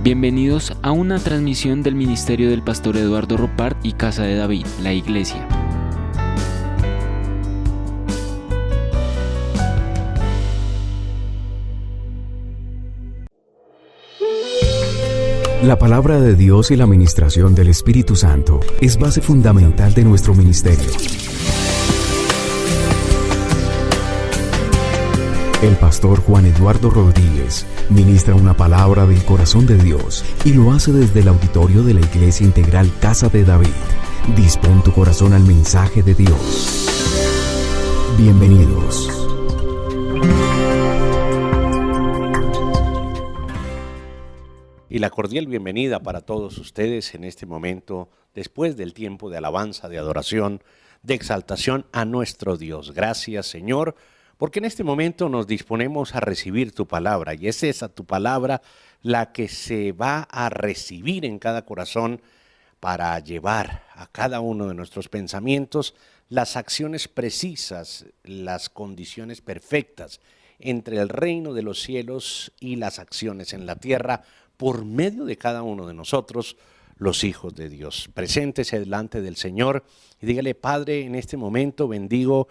Bienvenidos a una transmisión del Ministerio del Pastor Eduardo Ropart y Casa de David, la Iglesia. La palabra de Dios y la ministración del Espíritu Santo es base fundamental de nuestro ministerio. El pastor Juan Eduardo Rodríguez ministra una palabra del corazón de Dios y lo hace desde el auditorio de la Iglesia Integral Casa de David. Dispón tu corazón al mensaje de Dios. Bienvenidos. Y la cordial bienvenida para todos ustedes en este momento, después del tiempo de alabanza, de adoración, de exaltación a nuestro Dios. Gracias, Señor, porque en este momento nos disponemos a recibir tu palabra, y es esa tu palabra la que se va a recibir en cada corazón para llevar a cada uno de nuestros pensamientos las acciones precisas, las condiciones perfectas entre el reino de los cielos y las acciones en la tierra, por medio de cada uno de nosotros, los hijos de Dios. Preséntese delante del Señor y dígale: Padre, en este momento bendigo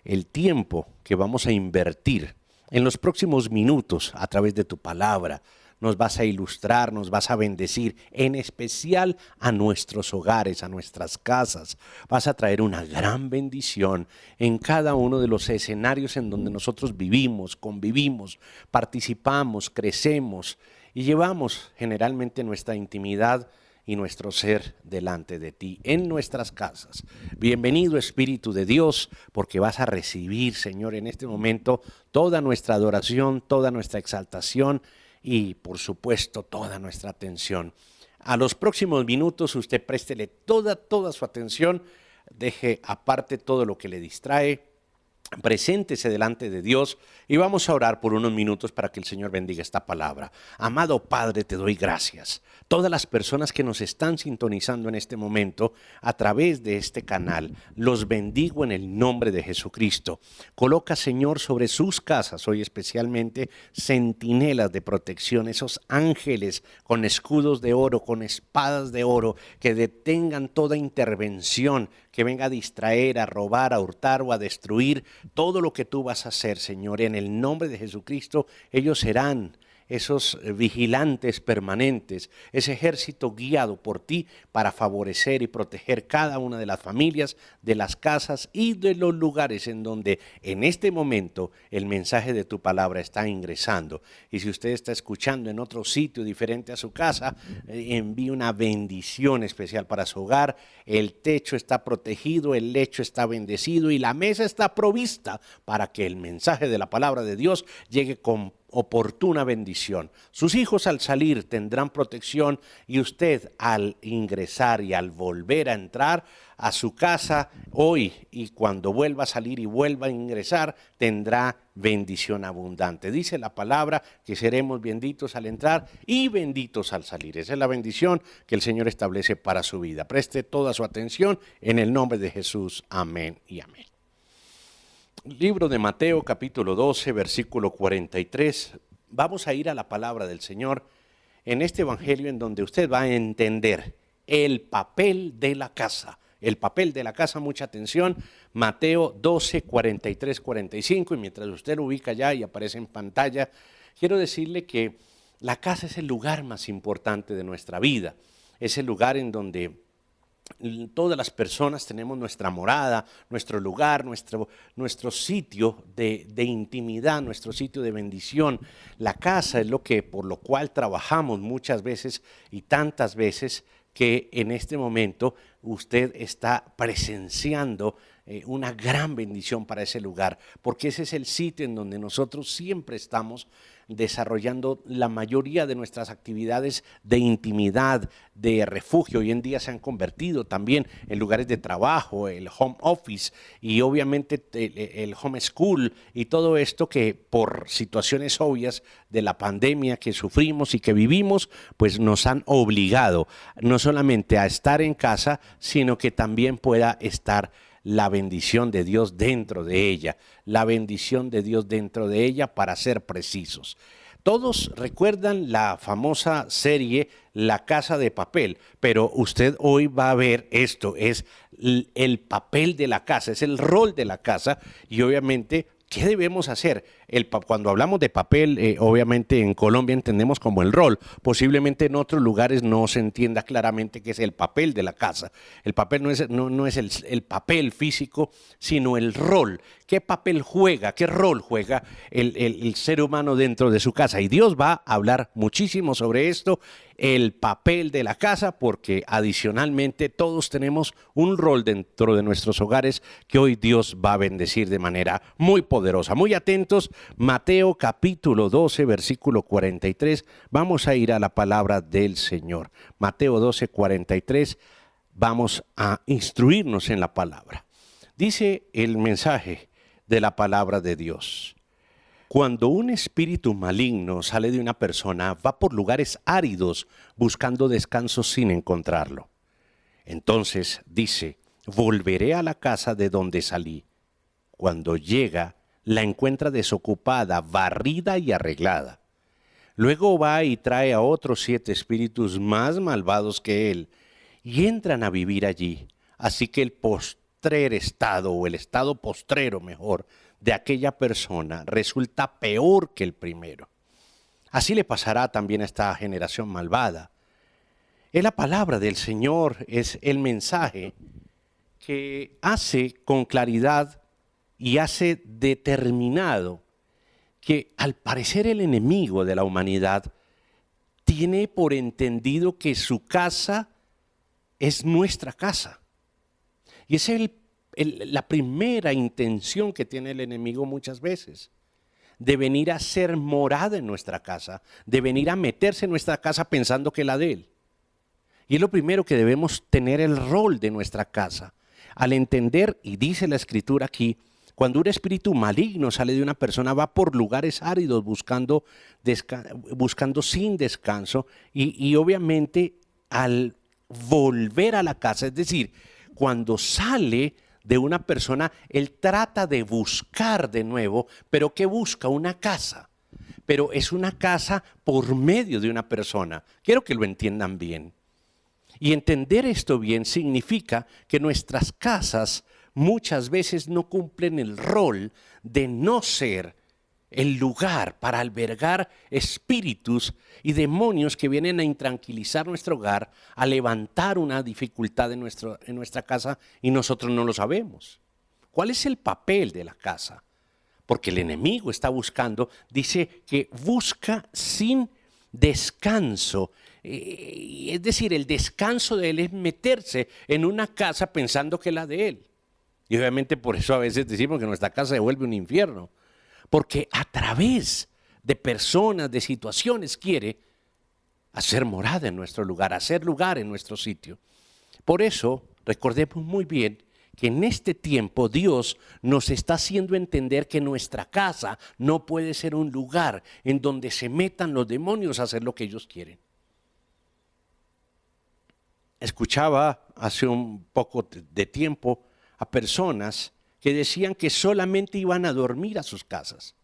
el tiempo que vamos a invertir en los próximos minutos a través de tu palabra. Nos vas a ilustrar, nos vas a bendecir, en especial a nuestros hogares, a nuestras casas. Vas a traer una gran bendición en cada uno de los escenarios en donde nosotros vivimos, convivimos, participamos, crecemos y llevamos generalmente nuestra intimidad y nuestro ser delante de ti, en nuestras casas. Bienvenido, Espíritu de Dios, porque vas a recibir, Señor, en este momento toda nuestra adoración, toda nuestra exaltación y, por supuesto, toda nuestra atención. A los próximos minutos usted préstele toda su atención, deje aparte todo lo que le distrae, preséntese delante de Dios y vamos a orar por unos minutos para que el Señor bendiga esta palabra. Amado Padre, te doy gracias. Todas las personas que nos están sintonizando en este momento a través de este canal, los bendigo en el nombre de Jesucristo. Coloca, Señor, sobre sus casas hoy especialmente centinelas de protección, esos ángeles con escudos de oro, con espadas de oro, que detengan toda intervención que venga a distraer, a robar, a hurtar o a destruir todo lo que tú vas a hacer, Señor. En el nombre de Jesucristo, ellos serán esos vigilantes permanentes, ese ejército guiado por ti para favorecer y proteger cada una de las familias, de las casas y de los lugares en donde en este momento el mensaje de tu palabra está ingresando. Y si usted está escuchando en otro sitio diferente a su casa, envíe una bendición especial para su hogar. El techo está protegido, el lecho está bendecido y la mesa está provista para que el mensaje de la palabra de Dios llegue con oportuna bendición. Sus hijos al salir tendrán protección y usted al ingresar y al volver a entrar a su casa hoy y cuando vuelva a salir y vuelva a ingresar tendrá bendición abundante. Dice la palabra que seremos benditos al entrar y benditos al salir. Esa es la bendición que el Señor establece para su vida. Preste toda su atención en el nombre de Jesús. Amén y amén. Libro de Mateo, capítulo 12, versículo 43. Vamos a ir a la palabra del Señor en este evangelio en donde usted va a entender el papel de la casa. El papel de la casa, mucha atención. Mateo 12, 43, 45. Y mientras usted lo ubica ya y aparece en pantalla, quiero decirle que la casa es el lugar más importante de nuestra vida. Es el lugar en donde todas las personas tenemos nuestra morada, nuestro lugar, nuestro sitio de intimidad, nuestro sitio de bendición. La casa es por lo cual trabajamos muchas veces y tantas veces que en este momento usted está presenciando una gran bendición para ese lugar, porque ese es el sitio en donde nosotros siempre estamos desarrollando la mayoría de nuestras actividades de intimidad, de refugio. Hoy en día se han convertido también en lugares de trabajo, el home office y obviamente el home school y todo esto que por situaciones obvias de la pandemia que sufrimos y que vivimos, pues nos han obligado no solamente a estar en casa, sino que también pueda estar la bendición de Dios dentro de ella, la bendición de Dios dentro de ella para ser precisos. Todos recuerdan la famosa serie La Casa de Papel, pero usted hoy va a ver esto, es el papel de la casa, es el rol de la casa y obviamente, ¿qué debemos hacer? Cuando hablamos de papel, obviamente en Colombia entendemos como el rol. Posiblemente en otros lugares no se entienda claramente qué es el papel de la casa. El papel no es el papel físico, sino el rol. ¿Qué papel juega? ¿Qué rol juega el ser humano dentro de su casa? Y Dios va a hablar muchísimo sobre esto, el papel de la casa, porque adicionalmente todos tenemos un rol dentro de nuestros hogares que hoy Dios va a bendecir de manera muy poderosa. Muy atentos. Mateo capítulo 12, versículo 43. Vamos a ir a la palabra del Señor. Mateo 12, 43. Vamos a instruirnos en la palabra. Dice el mensaje de la palabra de Dios. Cuando un espíritu maligno sale de una persona, va por lugares áridos buscando descanso sin encontrarlo. Entonces dice, volveré a la casa de donde salí. Cuando llega, la encuentra desocupada, barrida y arreglada. Luego va y trae a otros 7 espíritus más malvados que él y entran a vivir allí. Así que el postrer estado, o el estado postrero mejor, de aquella persona resulta peor que el primero. Así le pasará también a esta generación malvada. Es la palabra del Señor, es el mensaje que hace con claridad y hace determinado que al parecer el enemigo de la humanidad tiene por entendido que su casa es nuestra casa. Y esa es la primera intención que tiene el enemigo muchas veces, de venir a ser morada en nuestra casa, de venir a meterse en nuestra casa pensando que es la de él. Y es lo primero que debemos tener el rol de nuestra casa. Al entender, y dice la Escritura aquí, cuando un espíritu maligno sale de una persona, va por lugares áridos buscando sin descanso y obviamente al volver a la casa, es decir, cuando sale de una persona, él trata de buscar de nuevo, pero ¿qué busca? Una casa. Pero es una casa por medio de una persona. Quiero que lo entiendan bien. Y entender esto bien significa que nuestras casas muchas veces no cumplen el rol de no ser el lugar para albergar espíritus y demonios que vienen a intranquilizar nuestro hogar, a levantar una dificultad en nuestra casa y nosotros no lo sabemos. ¿Cuál es el papel de la casa? Porque el enemigo está buscando, dice que busca sin descanso. Es decir, el descanso de él es meterse en una casa pensando que es la de él. Y obviamente por eso a veces decimos que nuestra casa se vuelve un infierno. Porque a través de personas, de situaciones, quiere hacer morada en nuestro lugar, hacer lugar en nuestro sitio. Por eso, recordemos muy bien que en este tiempo Dios nos está haciendo entender que nuestra casa no puede ser un lugar en donde se metan los demonios a hacer lo que ellos quieren. Escuchaba hace un poco de tiempo a personas que decían que solamente iban a dormir a sus casas.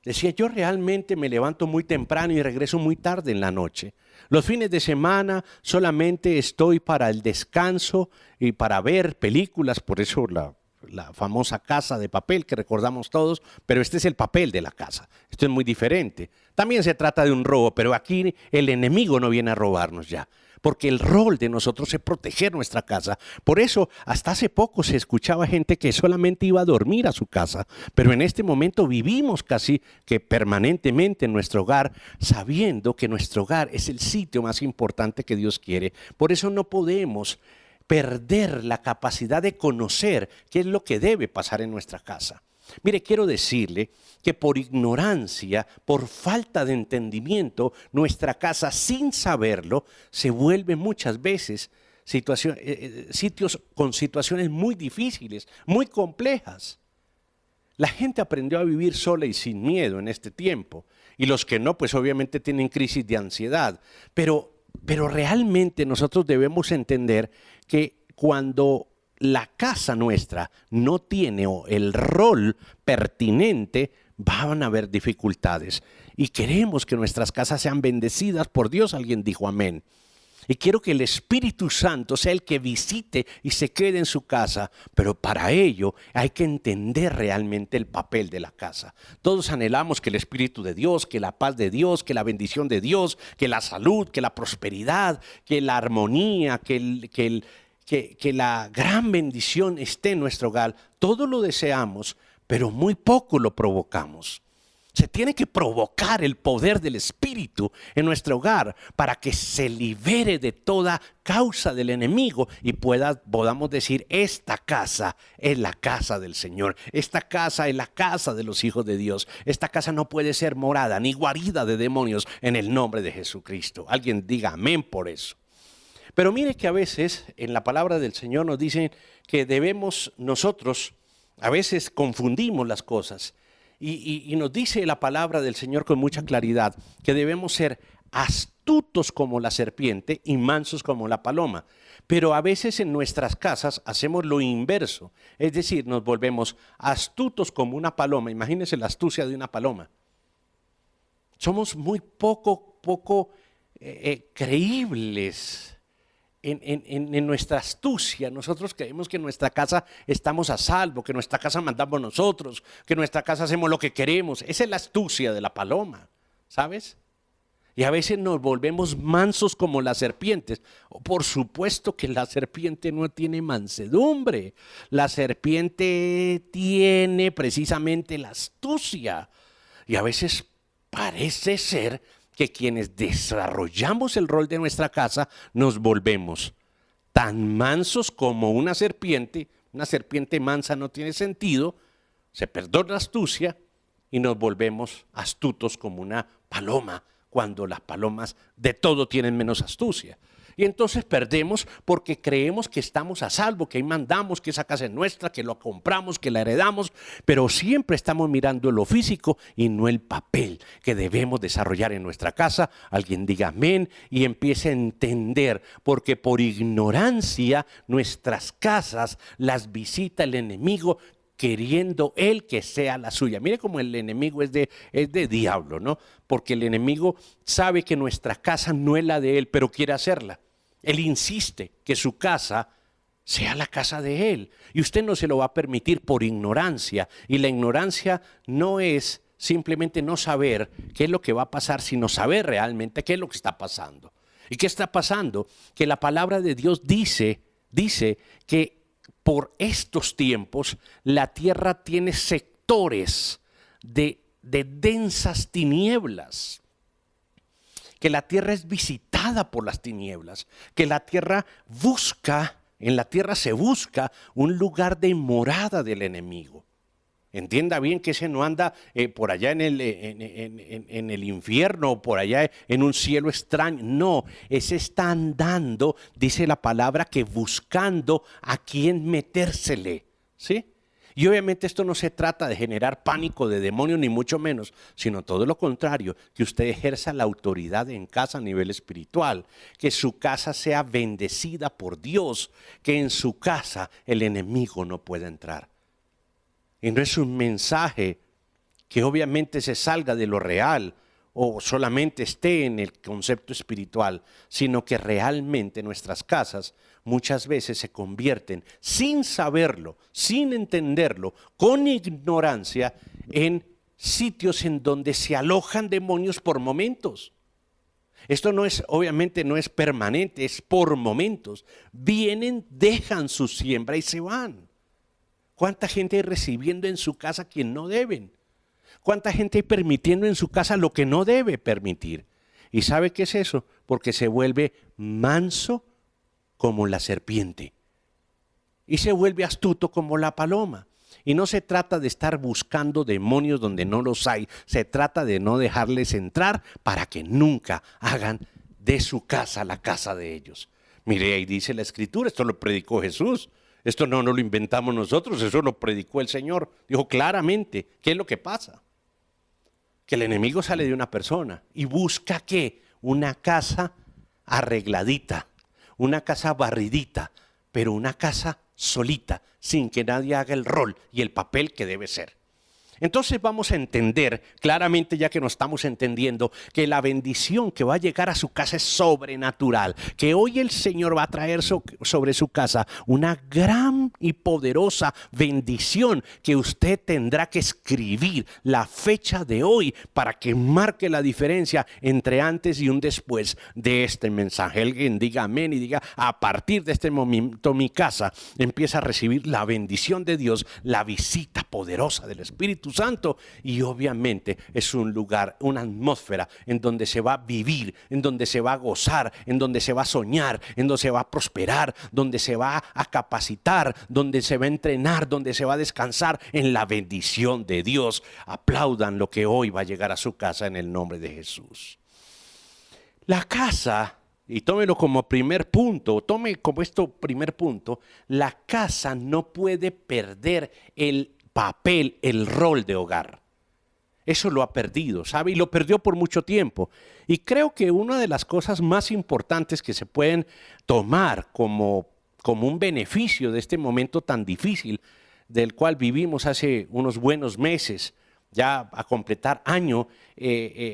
Decía, yo realmente me levanto muy temprano y regreso muy tarde en la noche. Los fines de semana solamente estoy para el descanso y para ver películas, por eso la famosa Casa de Papel que recordamos todos, pero este es el papel de la casa. Esto es muy diferente. También se trata de un robo, pero aquí el enemigo no viene a robarnos ya. Porque el rol de nosotros es proteger nuestra casa. Por eso, hasta hace poco se escuchaba gente que solamente iba a dormir a su casa, pero en este momento vivimos casi que permanentemente en nuestro hogar, sabiendo que nuestro hogar es el sitio más importante que Dios quiere. Por eso no podemos perder la capacidad de conocer qué es lo que debe pasar en nuestra casa. Mire, quiero decirle que por ignorancia, por falta de entendimiento, nuestra casa sin saberlo se vuelve muchas veces sitios con situaciones muy difíciles, muy complejas. La gente aprendió a vivir sola y sin miedo en este tiempo y los que no, pues obviamente tienen crisis de ansiedad, pero realmente nosotros debemos entender que cuando la casa nuestra no tiene el rol pertinente, van a haber dificultades. y queremos que nuestras casas sean bendecidas por Dios. Alguien dijo amén. Y quiero que el Espíritu Santo sea el que visite y se quede en su casa, pero para ello hay que entender realmente el papel de la casa. Todos anhelamos que el Espíritu de Dios, que la paz de Dios, que la bendición de Dios, que la salud, que la prosperidad, que la armonía, que la gran bendición esté en nuestro hogar. Todo lo deseamos, pero muy poco lo provocamos. Se tiene que provocar el poder del Espíritu en nuestro hogar para que se libere de toda causa del enemigo y podamos decir: esta casa es la casa del Señor, esta casa es la casa de los hijos de Dios, esta casa no puede ser morada ni guarida de demonios en el nombre de Jesucristo. Alguien diga amén por eso. Pero mire que a veces en la palabra del Señor nos dicen que debemos nosotros, a veces confundimos las cosas. Y nos dice la palabra del Señor con mucha claridad que debemos ser astutos como la serpiente y mansos como la paloma. Pero a veces en nuestras casas hacemos lo inverso, es decir, nos volvemos astutos como una paloma. Imagínense la astucia de una paloma. Somos muy poco creíbles en nuestra astucia. Nosotros creemos que en nuestra casa estamos a salvo, que en nuestra casa mandamos nosotros, que en nuestra casa hacemos lo que queremos. Esa es la astucia de la paloma, ¿sabes? Y a veces nos volvemos mansos como las serpientes. Por supuesto que la serpiente no tiene mansedumbre. La serpiente tiene precisamente la astucia. Y a veces parece ser que quienes desarrollamos el rol de nuestra casa nos volvemos tan mansos como una serpiente. Una serpiente mansa no tiene sentido, se perdona la astucia y nos volvemos astutos como una paloma, cuando las palomas de todo tienen menos astucia. Y entonces perdemos porque creemos que estamos a salvo, que ahí mandamos, que esa casa es nuestra, que lo compramos, que la heredamos, pero siempre estamos mirando lo físico y no el papel que debemos desarrollar en nuestra casa. Alguien diga amén y empiece a entender, porque por ignorancia nuestras casas las visita el enemigo, queriendo él que sea la suya. Mire cómo el enemigo es de diablo, ¿no? Porque el enemigo sabe que nuestra casa no es la de él, pero quiere hacerla. Él insiste que su casa sea la casa de él. Y usted no se lo va a permitir por ignorancia. Y la ignorancia no es simplemente no saber qué es lo que va a pasar, sino saber realmente qué es lo que está pasando. ¿Y qué está pasando? Que la palabra de Dios dice que por estos tiempos la tierra tiene sectores de densas tinieblas, que la tierra es visitada por las tinieblas, que la tierra en la tierra se busca un lugar de morada del enemigo. Entienda bien que ese no anda por allá en el infierno o por allá en un cielo extraño. No, ese está andando, dice la palabra, que buscando a quién metérsele, ¿sí? Y obviamente esto no se trata de generar pánico de demonios, ni mucho menos, sino todo lo contrario, que usted ejerza la autoridad en casa a nivel espiritual, que su casa sea bendecida por Dios, que en su casa el enemigo no pueda entrar. Y no es un mensaje que obviamente se salga de lo real o solamente esté en el concepto espiritual, sino que realmente nuestras casas muchas veces se convierten, sin saberlo, sin entenderlo, con ignorancia, en sitios en donde se alojan demonios por momentos. Esto obviamente no es permanente, es por momentos. Vienen, dejan su siembra y se van. ¿Cuánta gente hay recibiendo en su casa quien no deben? ¿Cuánta gente hay permitiendo en su casa lo que no debe permitir? ¿Y sabe qué es eso? Porque se vuelve manso como la serpiente y se vuelve astuto como la paloma. Y no se trata de estar buscando demonios donde no los hay, se trata de no dejarles entrar para que nunca hagan de su casa la casa de ellos. Mire, ahí dice la Escritura, esto lo predicó Jesús. Esto no lo inventamos nosotros, eso lo predicó el Señor. Dijo claramente, ¿qué es lo que pasa? Que el enemigo sale de una persona y busca ¿qué? Una casa arregladita, una casa barridita, pero una casa solita, sin que nadie haga el rol y el papel que debe ser. Entonces vamos a entender claramente, ya que nos estamos entendiendo, que la bendición que va a llegar a su casa es sobrenatural, que hoy el Señor va a traer sobre su casa una gran y poderosa bendición que usted tendrá que escribir la fecha de hoy para que marque la diferencia entre antes y un después de este mensaje. Alguien diga amén y diga: a partir de este momento mi casa empieza a recibir la bendición de Dios, la visita poderosa del Espíritu Santo, y obviamente es un lugar, una atmósfera en donde se va a vivir, en donde se va a gozar, en donde se va a soñar, en donde se va a prosperar, donde se va a capacitar, donde se va a entrenar, donde se va a descansar en la bendición de Dios. Aplaudan lo que hoy va a llegar a su casa en el nombre de Jesús. La casa, y tómelo como primer punto, tome como esto primer punto, la casa no puede perder el papel, el rol de hogar. Eso lo ha perdido, ¿sabe? Y lo perdió por mucho tiempo. Y creo que una de las cosas más importantes que se pueden tomar como un beneficio de este momento tan difícil del cual vivimos hace unos buenos meses, ya a completar año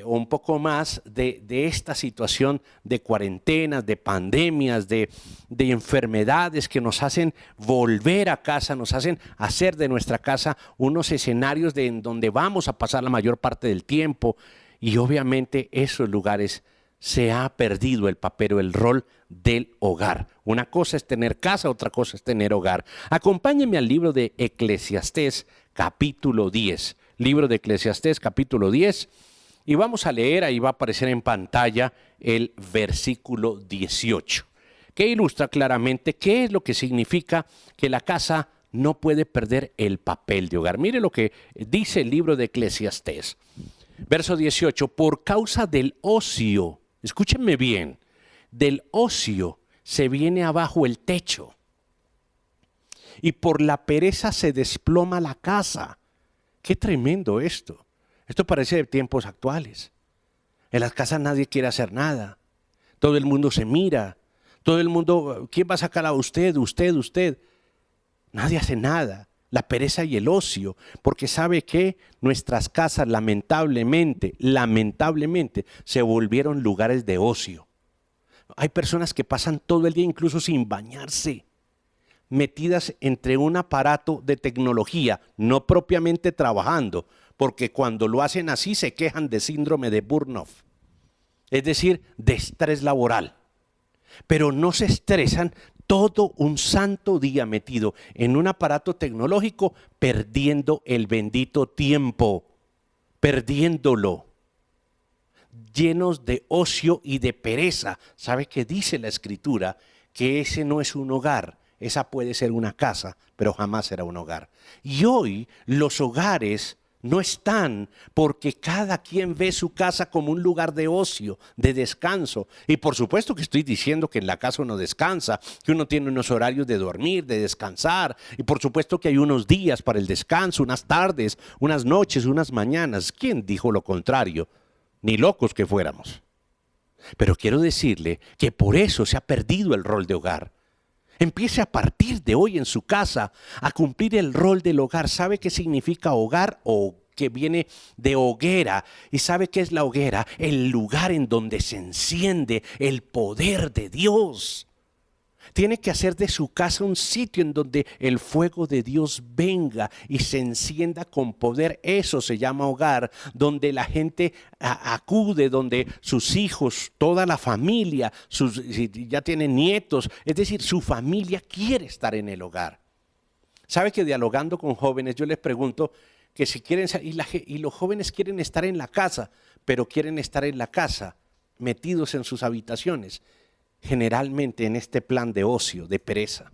o un poco más de esta situación de cuarentenas, de pandemias, de enfermedades que nos hacen volver a casa, nos hacen hacer de nuestra casa unos escenarios en donde vamos a pasar la mayor parte del tiempo, y obviamente esos lugares se ha perdido el papel o el rol del hogar. Una cosa es tener casa, otra cosa es tener hogar. Acompáñenme al libro de Eclesiastés capítulo 10. Libro de Eclesiastés capítulo 10, y vamos a leer, ahí va a aparecer en pantalla el versículo 18, que ilustra claramente qué es lo que significa que la casa no puede perder el papel de hogar. Mire lo que dice el libro de Eclesiastés, verso 18: por causa del ocio, escúchenme bien, del ocio se viene abajo el techo, y por la pereza se desploma la casa. Qué tremendo esto. Esto parece de tiempos actuales. En las casas nadie quiere hacer nada. Todo el mundo se mira. Todo el mundo, ¿quién va a sacar a usted? Usted. Nadie hace nada. La pereza y el ocio. Porque sabe que nuestras casas lamentablemente, se volvieron lugares de ocio. Hay personas que pasan todo el día incluso sin bañarse, metidas entre un aparato de tecnología, no propiamente trabajando, porque cuando lo hacen así se quejan de síndrome de Burnout, es decir, de estrés laboral. Pero no se estresan todo un santo día metido en un aparato tecnológico, perdiendo el bendito tiempo, perdiéndolo, llenos de ocio y de pereza. ¿Sabe qué dice la Escritura? Que ese no es un hogar. Esa puede ser una casa, pero jamás será un hogar. Y hoy los hogares no están, porque cada quien ve su casa como un lugar de ocio, de descanso. Y por supuesto que estoy diciendo que en la casa uno descansa, que uno tiene unos horarios de dormir, de descansar. Y por supuesto que hay unos días para el descanso, unas tardes, unas noches, unas mañanas. ¿Quién dijo lo contrario? Ni locos que fuéramos. Pero quiero decirle que por eso se ha perdido el rol de hogar. Empiece a partir de hoy en su casa a cumplir el rol del hogar. ¿Sabe qué significa hogar? O que viene de hoguera. ¿Y sabe qué es la hoguera? El lugar en donde se enciende el poder de Dios. Tiene que hacer de su casa un sitio en donde el fuego de Dios venga y se encienda con poder. Eso se llama hogar, donde la gente acude, donde sus hijos, toda la familia, si ya tienen nietos, es decir, su familia quiere estar en el hogar. ¿Sabe que dialogando con jóvenes yo les pregunto que si quieren, y los jóvenes quieren estar en la casa, pero quieren estar en la casa metidos en sus habitaciones? Generalmente en este plan de ocio, de pereza.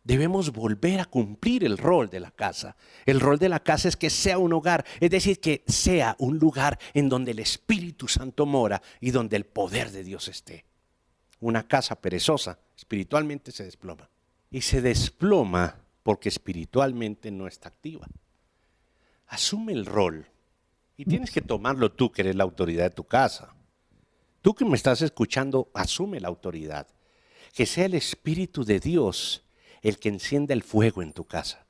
Debemos volver a cumplir el rol de la casa. El rol de la casa es que sea un hogar, es decir, que sea un lugar en donde el Espíritu Santo mora y donde el poder de Dios esté. Una casa perezosa espiritualmente se desploma. Y se desploma porque espiritualmente no está activa. Asume el rol y tienes que tomarlo tú, que eres la autoridad de tu casa. Tú que me estás escuchando, asume la autoridad. Que sea el Espíritu de Dios el que encienda el fuego en tu casa.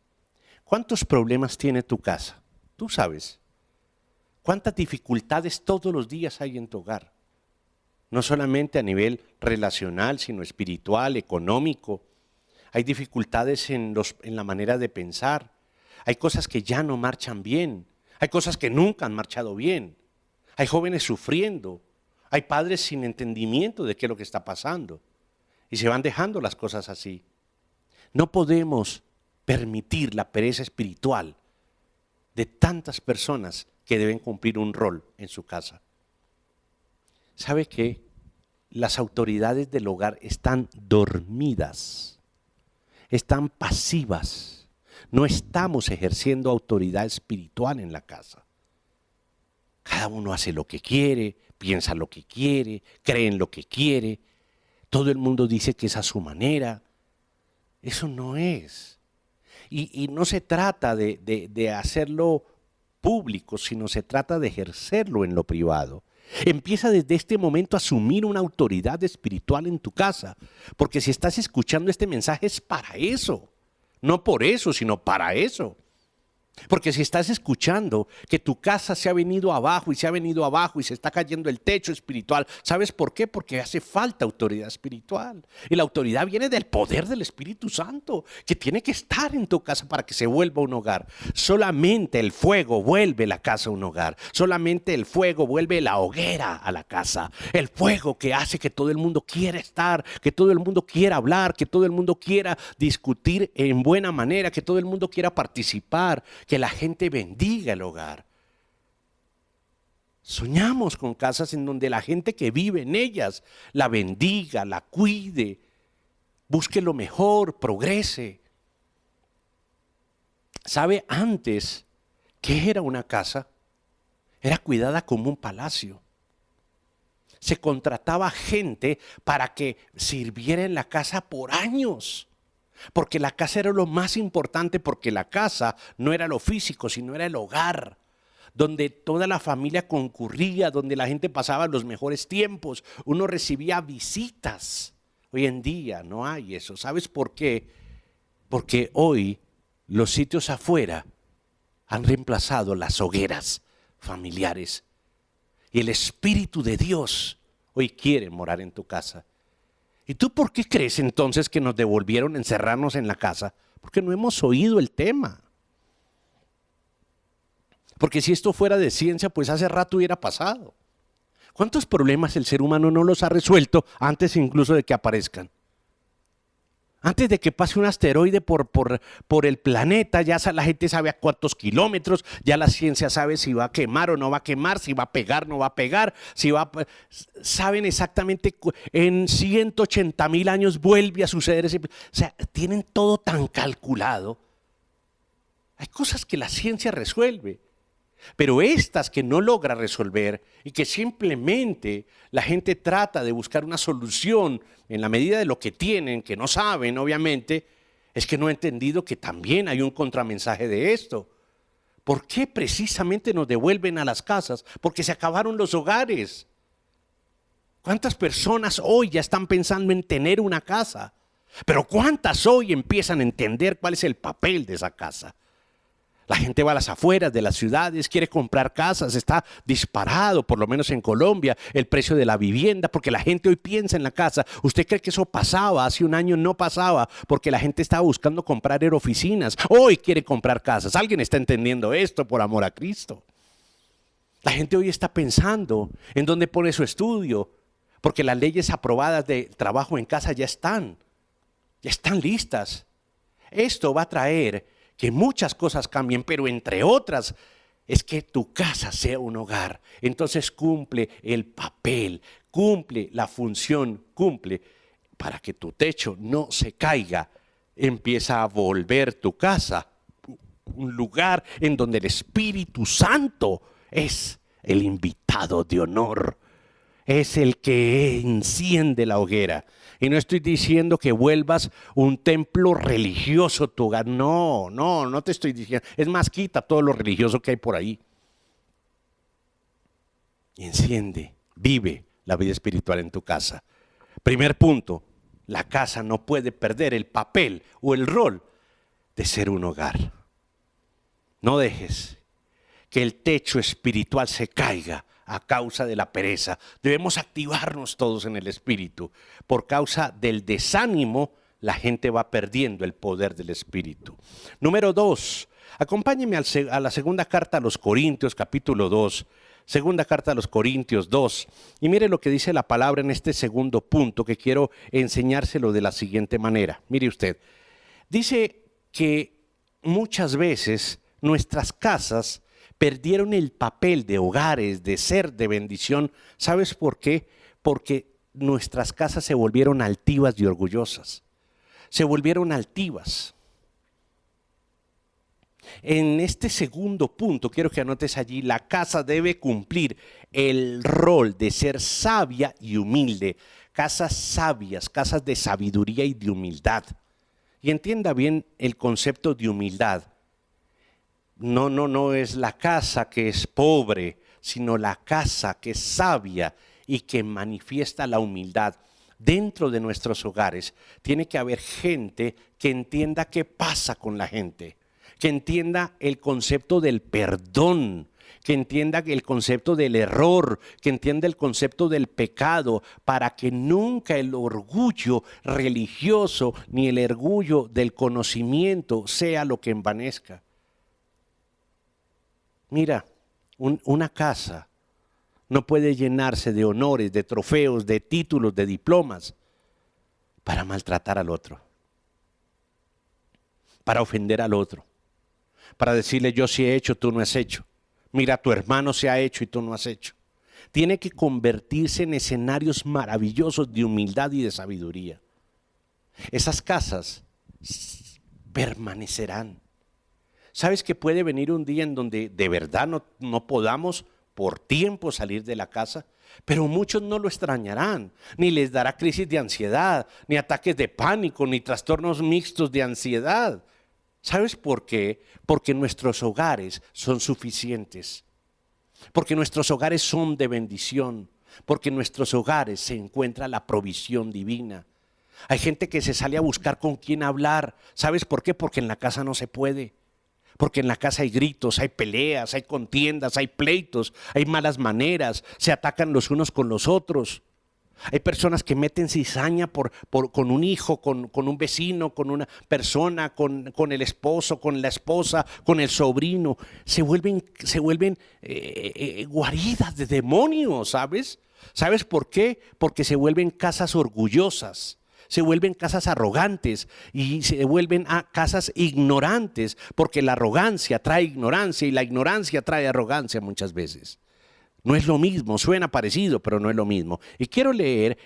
¿Cuántos problemas tiene tu casa? Tú sabes. ¿Cuántas dificultades todos los días hay en tu hogar? No solamente a nivel relacional, sino espiritual, económico. Hay dificultades en la manera de pensar. Hay cosas que ya no marchan bien. Hay cosas que nunca han marchado bien. Hay jóvenes sufriendo. Hay padres sin entendimiento de qué es lo que está pasando. Y se van dejando las cosas así. No podemos permitir la pereza espiritual de tantas personas que deben cumplir un rol en su casa. ¿Sabe qué? Las autoridades del hogar están dormidas, están pasivas. No estamos ejerciendo autoridad espiritual en la casa. Cada uno hace lo que quiere, piensa lo que quiere, cree en lo que quiere. Todo el mundo dice que es a su manera. Eso no es. Y no se trata de hacerlo público, sino se trata de ejercerlo en lo privado. Empieza desde este momento a asumir una autoridad espiritual en tu casa, porque si estás escuchando este mensaje es para eso, no por eso, sino para eso. Porque si estás escuchando que tu casa se ha venido abajo y se ha venido abajo y se está cayendo el techo espiritual, ¿sabes por qué? Porque hace falta autoridad espiritual. Y la autoridad viene del poder del Espíritu Santo, que tiene que estar en tu casa para que se vuelva un hogar. Solamente el fuego vuelve la casa un hogar. Solamente el fuego vuelve la hoguera a la casa. El fuego que hace que todo el mundo quiera estar, que todo el mundo quiera hablar, que todo el mundo quiera discutir en buena manera, que todo el mundo quiera participar, que la gente bendiga el hogar. Soñamos con casas en donde la gente que vive en ellas la bendiga, la cuide, busque lo mejor, progrese. ¿Sabe antes qué era una casa? Era cuidada como un palacio. Se contrataba gente para que sirviera en la casa por años. Porque la casa era lo más importante, porque la casa no era lo físico, sino era el hogar, donde toda la familia concurría, donde la gente pasaba los mejores tiempos, uno recibía visitas. Hoy en día no hay eso. ¿Sabes por qué? Porque hoy los sitios afuera han reemplazado las hogueras familiares. Y el Espíritu de Dios hoy quiere morar en tu casa. ¿Y tú por qué crees entonces que nos devolvieron a encerrarnos en la casa? Porque no hemos oído el tema. Porque si esto fuera de ciencia, pues hace rato hubiera pasado. ¿Cuántos problemas el ser humano no los ha resuelto antes incluso de que aparezcan? Antes de que pase un asteroide por el planeta, ya la gente sabe a cuántos kilómetros, ya la ciencia sabe si va a quemar o no va a quemar, si va a pegar o no va a pegar, saben exactamente en 180,000 años vuelve a suceder ese. O sea, tienen todo tan calculado. Hay cosas que la ciencia resuelve, pero estas que no logra resolver y que simplemente la gente trata de buscar una solución en la medida de lo que tienen, que no saben obviamente, es que no he entendido que también hay un contramensaje de esto. ¿Por qué precisamente nos devuelven a las casas? Porque se acabaron los hogares. ¿Cuántas personas hoy ya están pensando en tener una casa? Pero ¿cuántas hoy empiezan a entender cuál es el papel de esa casa? La gente va a las afueras de las ciudades, quiere comprar casas, está disparado, por lo menos en Colombia, el precio de la vivienda, porque la gente hoy piensa en la casa. ¿Usted cree que eso pasaba? Hace un año no pasaba, porque la gente estaba buscando comprar oficinas. Hoy quiere comprar casas. ¿Alguien está entendiendo esto por amor a Cristo? La gente hoy está pensando en dónde pone su estudio, porque las leyes aprobadas de trabajo en casa ya están listas. Esto va a traer que muchas cosas cambien, pero entre otras es que tu casa sea un hogar. Entonces cumple el papel, cumple la función, cumple para que tu techo no se caiga. Empieza a volver tu casa un lugar en donde el Espíritu Santo es el invitado de honor. Es el que enciende la hoguera. Y no estoy diciendo que vuelvas un templo religioso tu hogar. No te estoy diciendo. Es más, quita todo lo religioso que hay por ahí. Y enciende, vive la vida espiritual en tu casa. Primer punto, la casa no puede perder el papel o el rol de ser un hogar. No dejes que el techo espiritual se caiga a causa de la pereza. Debemos activarnos todos en el espíritu. Por causa del desánimo, la gente va perdiendo el poder del espíritu. Número 2, acompáñeme a la segunda carta a los Corintios, capítulo 2. Segunda carta a los Corintios 2. Y mire lo que dice la palabra en este segundo punto, que quiero enseñárselo de la siguiente manera. Mire usted, dice que muchas veces nuestras casas perdieron el papel de hogares, de ser de bendición. ¿Sabes por qué? Porque nuestras casas se volvieron altivas y orgullosas. Se volvieron altivas. En este segundo punto, quiero que anotes allí, la casa debe cumplir el rol de ser sabia y humilde. Casas sabias, casas de sabiduría y de humildad. Y entienda bien el concepto de humildad. No es la casa que es pobre, sino la casa que es sabia y que manifiesta la humildad. Dentro de nuestros hogares tiene que haber gente que entienda qué pasa con la gente, que entienda el concepto del perdón, que entienda el concepto del error, que entienda el concepto del pecado, para que nunca el orgullo religioso ni el orgullo del conocimiento sea lo que envanezca. Mira, una casa no puede llenarse de honores, de trofeos, de títulos, de diplomas para maltratar al otro, para ofender al otro, para decirle yo sí he hecho, tú no has hecho. Mira, tu hermano se ha hecho y tú no has hecho. Tiene que convertirse en escenarios maravillosos de humildad y de sabiduría. Esas casas permanecerán. ¿Sabes que puede venir un día en donde de verdad no podamos por tiempo salir de la casa? Pero muchos no lo extrañarán, ni les dará crisis de ansiedad, ni ataques de pánico, ni trastornos mixtos de ansiedad. ¿Sabes por qué? Porque nuestros hogares son suficientes, porque nuestros hogares son de bendición, porque en nuestros hogares se encuentra la provisión divina. Hay gente que se sale a buscar con quién hablar. ¿Sabes por qué? Porque en la casa no se puede. Porque en la casa hay gritos, hay peleas, hay contiendas, hay pleitos, hay malas maneras, se atacan los unos con los otros. Hay personas que meten cizaña con un hijo, con un vecino, con una persona, con el esposo, con la esposa, con el sobrino. Se vuelven guaridas de demonios, ¿sabes? ¿Sabes por qué? Porque se vuelven casas orgullosas. Se vuelven casas arrogantes y se vuelven casas ignorantes, porque la arrogancia trae ignorancia y la ignorancia trae arrogancia muchas veces. No es lo mismo, suena parecido, pero no es lo mismo. Y quiero leer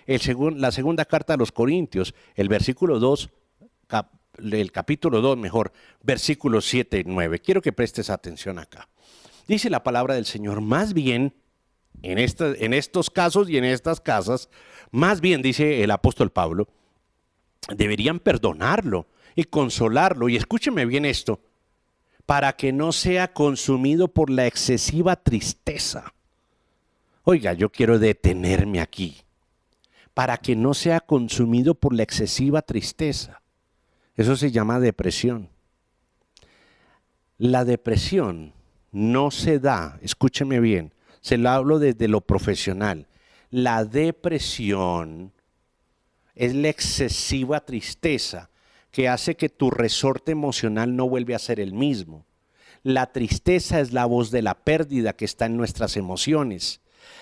la segunda carta a los Corintios, el versículo 2, el capítulo 2 mejor, versículos 7 y 9. Quiero que prestes atención acá. Dice la palabra del Señor, más bien, en estos casos y en estas casas, más bien, dice el apóstol Pablo, deberían perdonarlo y consolarlo. Y escúcheme bien esto, para que no sea consumido por la excesiva tristeza. Oiga, yo quiero detenerme aquí. Para que no sea consumido por la excesiva tristeza. Eso se llama depresión. La depresión no se da, escúcheme bien, se lo hablo desde lo profesional. La depresión es la excesiva tristeza que hace que tu resorte emocional no vuelva a ser el mismo. La tristeza es la voz de la pérdida que está en nuestras emociones.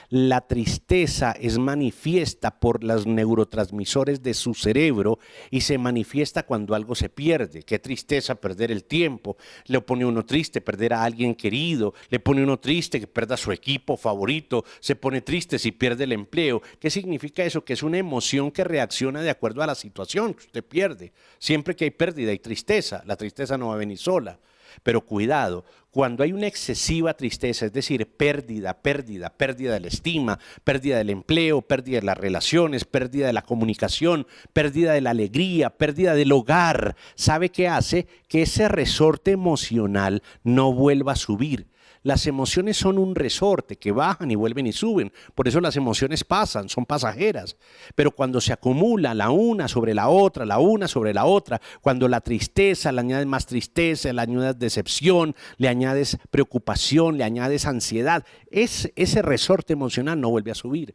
La tristeza es manifiesta por los neurotransmisores de su cerebro y se manifiesta cuando algo se pierde. Qué tristeza perder el tiempo. Le pone uno triste perder a alguien querido. Le pone uno triste que pierda su equipo favorito. Se pone triste si pierde el empleo. ¿Qué significa eso? Que es una emoción que reacciona de acuerdo a la situación que usted pierde. Siempre que hay pérdida hay tristeza. La tristeza no va a venir sola. Pero cuidado, cuando hay una excesiva tristeza, es decir, pérdida de la estima, pérdida del empleo, pérdida de las relaciones, pérdida de la comunicación, pérdida de la alegría, pérdida del hogar, ¿sabe qué hace? Que ese resorte emocional no vuelva a subir. Las emociones son un resorte que bajan y vuelven y suben. Por eso las emociones pasan, son pasajeras. Pero cuando se acumula la una sobre la otra, la una sobre la otra, cuando la tristeza, le añades más tristeza, le añades decepción, le añades preocupación, le añades ansiedad, ese resorte emocional no vuelve a subir.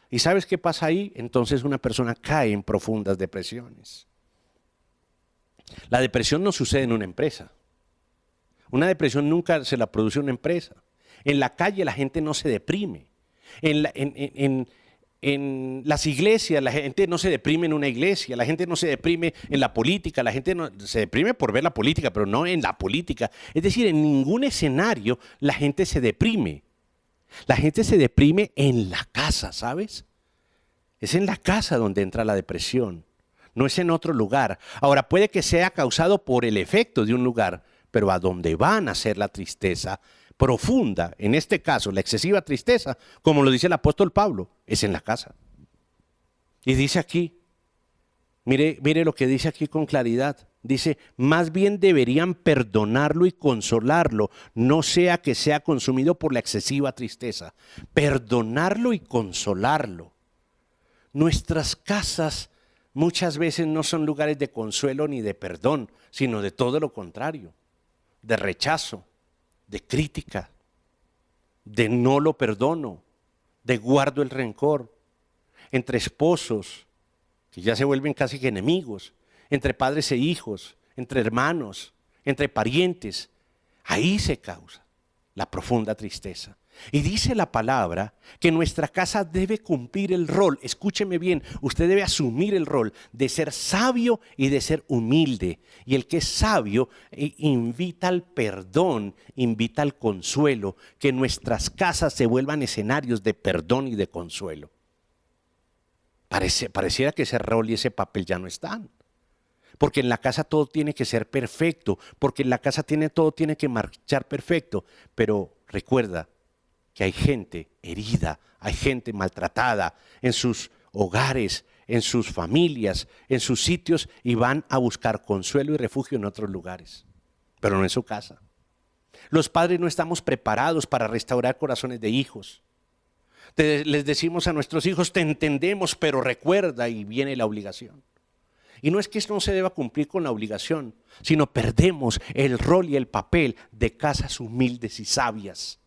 ¿Y sabes qué pasa ahí? Entonces una persona cae en profundas depresiones. La depresión no sucede en una empresa. Una depresión nunca se la produce una empresa. En la calle la gente no se deprime. En las iglesias la gente no se deprime en una iglesia, la gente no se deprime en la política, la gente no, se deprime por ver la política, pero no en la política. Es decir, en ningún escenario la gente se deprime. La gente se deprime en la casa, ¿sabes? Es en la casa donde entra la depresión, no es en otro lugar. Ahora, puede que sea causado por el efecto de un lugar, pero a donde van a ser la tristeza profunda, en este caso la excesiva tristeza, como lo dice el apóstol Pablo, es en la casa. Y dice aquí, mire lo que dice aquí con claridad, dice, más bien deberían perdonarlo y consolarlo, no sea que sea consumido por la excesiva tristeza. Perdonarlo y consolarlo. Nuestras casas muchas veces no son lugares de consuelo ni de perdón, sino de todo lo contrario. De rechazo, de crítica, de no lo perdono, de guardo el rencor, entre esposos que ya se vuelven casi que enemigos, entre padres e hijos, entre hermanos, entre parientes. Ahí se causa la profunda tristeza. Y dice la palabra que nuestra casa debe cumplir el rol, escúcheme bien, usted debe asumir el rol de ser sabio y de ser humilde. Y el que es sabio invita al perdón, invita al consuelo, que nuestras casas se vuelvan escenarios de perdón y de consuelo. Pareciera que ese rol y ese papel ya no están. Porque en la casa todo tiene que ser perfecto, porque en la casa todo tiene que marchar perfecto. Pero recuerda que hay gente herida, hay gente maltratada en sus hogares, en sus familias, en sus sitios, y van a buscar consuelo y refugio en otros lugares, pero no en su casa. Los padres no estamos preparados para restaurar corazones de hijos. Les decimos a nuestros hijos, te entendemos, pero recuerda, y viene la obligación. Y no es que no se deba cumplir con la obligación, sino perdemos el rol y el papel de casas humildes y sabias.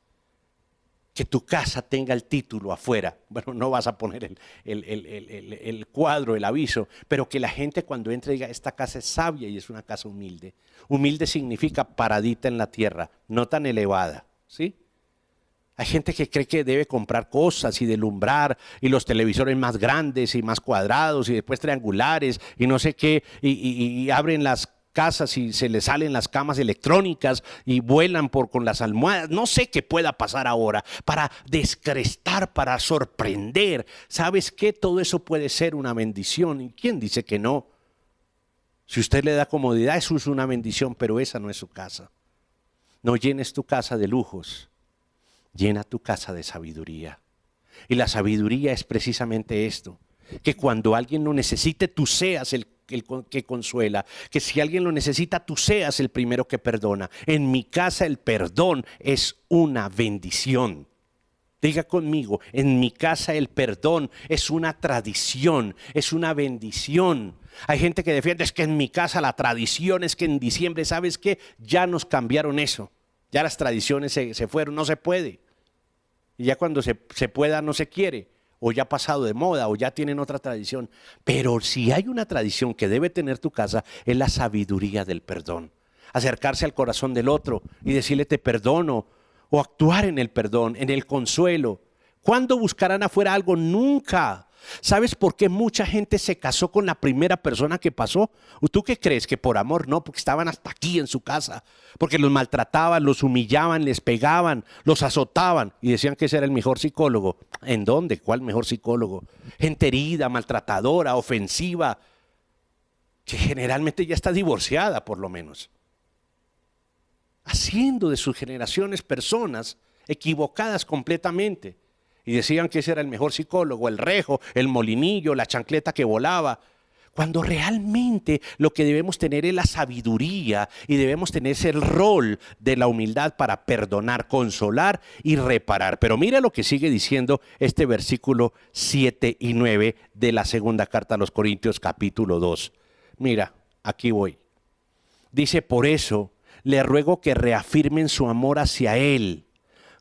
Que tu casa tenga el título afuera. Bueno, no vas a poner el cuadro, el aviso, pero que la gente cuando entre diga, esta casa es sabia y es una casa humilde. Humilde significa paradita en la tierra, no tan elevada, ¿sí? Hay gente que cree que debe comprar cosas y deslumbrar, y los televisores más grandes y más cuadrados y después triangulares y no sé qué, y abren las casas y se les salen las camas electrónicas y vuelan con las almohadas. No sé qué pueda pasar ahora para descrestar, para sorprender. ¿Sabes qué? Todo eso puede ser una bendición. ¿Y quién dice que no? Si usted le da comodidad, eso es una bendición, pero esa no es su casa. No llenes tu casa de lujos, llena tu casa de sabiduría. Y la sabiduría es precisamente esto, que cuando alguien lo necesite, tú seas el que consuela, que si alguien lo necesita, tú seas el primero que perdona. En mi casa el perdón es una bendición. Diga conmigo, en mi casa el perdón es una tradición, es una bendición. Hay gente que defiende, es que en mi casa la tradición es que en diciembre, ¿sabes qué? Ya nos cambiaron eso, ya las tradiciones se fueron, no se puede. Y ya cuando se pueda no se quiere. O ya ha pasado de moda, o ya tienen otra tradición. Pero si hay una tradición que debe tener tu casa, es la sabiduría del perdón. Acercarse al corazón del otro y decirle te perdono, o actuar en el perdón, en el consuelo. ¿Cuándo buscarán afuera algo? Nunca. ¿Sabes por qué mucha gente se casó con la primera persona que pasó? ¿Tú qué crees? ¿Que por amor? No, porque estaban hasta aquí en su casa, porque los maltrataban, los humillaban, les pegaban, los azotaban y decían que ese era el mejor psicólogo. ¿En dónde? ¿Cuál mejor psicólogo? Gente herida, maltratadora, ofensiva, que generalmente ya está divorciada por lo menos, haciendo de sus generaciones personas equivocadas completamente. Y decían que ese era el mejor psicólogo, el rejo, el molinillo, la chancleta que volaba. Cuando realmente lo que debemos tener es la sabiduría y debemos tener ese rol de la humildad para perdonar, consolar y reparar. Pero mira lo que sigue diciendo este versículo 7 y 9 de la segunda carta a los Corintios capítulo 2. Mira, aquí voy. Dice, por eso le ruego que reafirmen su amor hacia Él.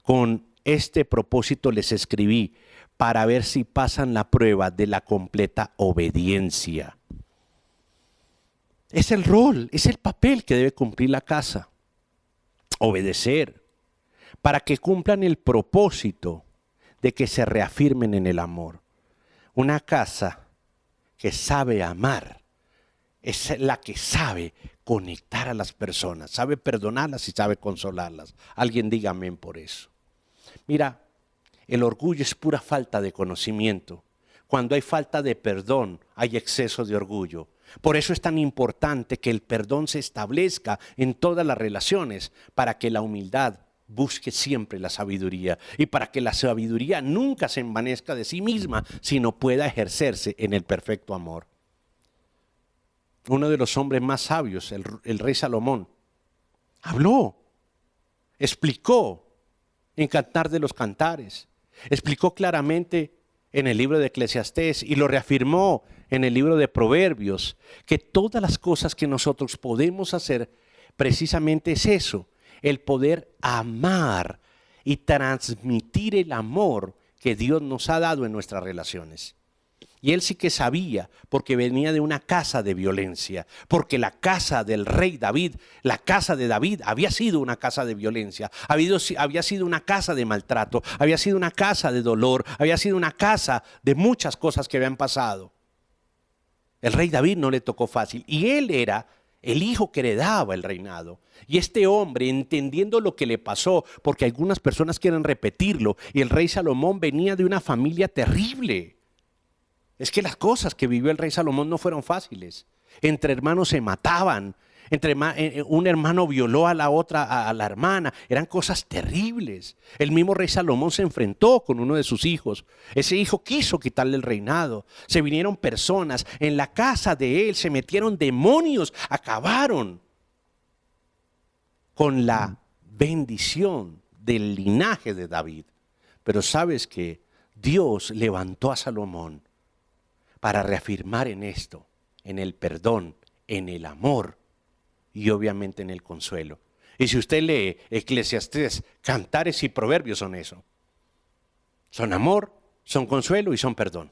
Con este propósito les escribí, para ver si pasan la prueba de la completa obediencia. Es el rol, es el papel que debe cumplir la casa. Obedecer, para que cumplan el propósito de que se reafirmen en el amor. Una casa que sabe amar es la que sabe conectar a las personas, sabe perdonarlas y sabe consolarlas. Alguien diga amén por eso. Mira, el orgullo es pura falta de conocimiento. Cuando hay falta de perdón, hay exceso de orgullo. Por eso es tan importante que el perdón se establezca en todas las relaciones, para que la humildad busque siempre la sabiduría y para que la sabiduría nunca se envanezca de sí misma, sino pueda ejercerse en el perfecto amor. Uno de los hombres más sabios, el rey Salomón, habló, explicó en Cantar de los Cantares, explicó claramente en el libro de Eclesiastés y lo reafirmó en el libro de Proverbios, que todas las cosas que nosotros podemos hacer precisamente es eso, el poder amar y transmitir el amor que Dios nos ha dado en nuestras relaciones. Y él sí que sabía, porque venía de una casa de violencia, porque la casa del rey David, la casa de David había sido una casa de violencia, había sido una casa de maltrato, había sido una casa de dolor, había sido una casa de muchas cosas que habían pasado. El rey David no le tocó fácil y él era el hijo que heredaba el reinado. Y este hombre, entendiendo lo que le pasó, porque algunas personas quieren repetirlo, y el rey Salomón venía de una familia terrible. Es que las cosas que vivió el rey Salomón no fueron fáciles. Entre hermanos se mataban, un hermano violó a la hermana, eran cosas terribles. El mismo rey Salomón se enfrentó con uno de sus hijos. Ese hijo quiso quitarle el reinado. Se vinieron personas, en la casa de él se metieron demonios, acabaron con la bendición del linaje de David. Pero sabes que Dios levantó a Salomón para reafirmar en esto, en el perdón, en el amor y obviamente en el consuelo. Y si usted lee Eclesiastés, Cantares y Proverbios son eso. Son amor, son consuelo y son perdón.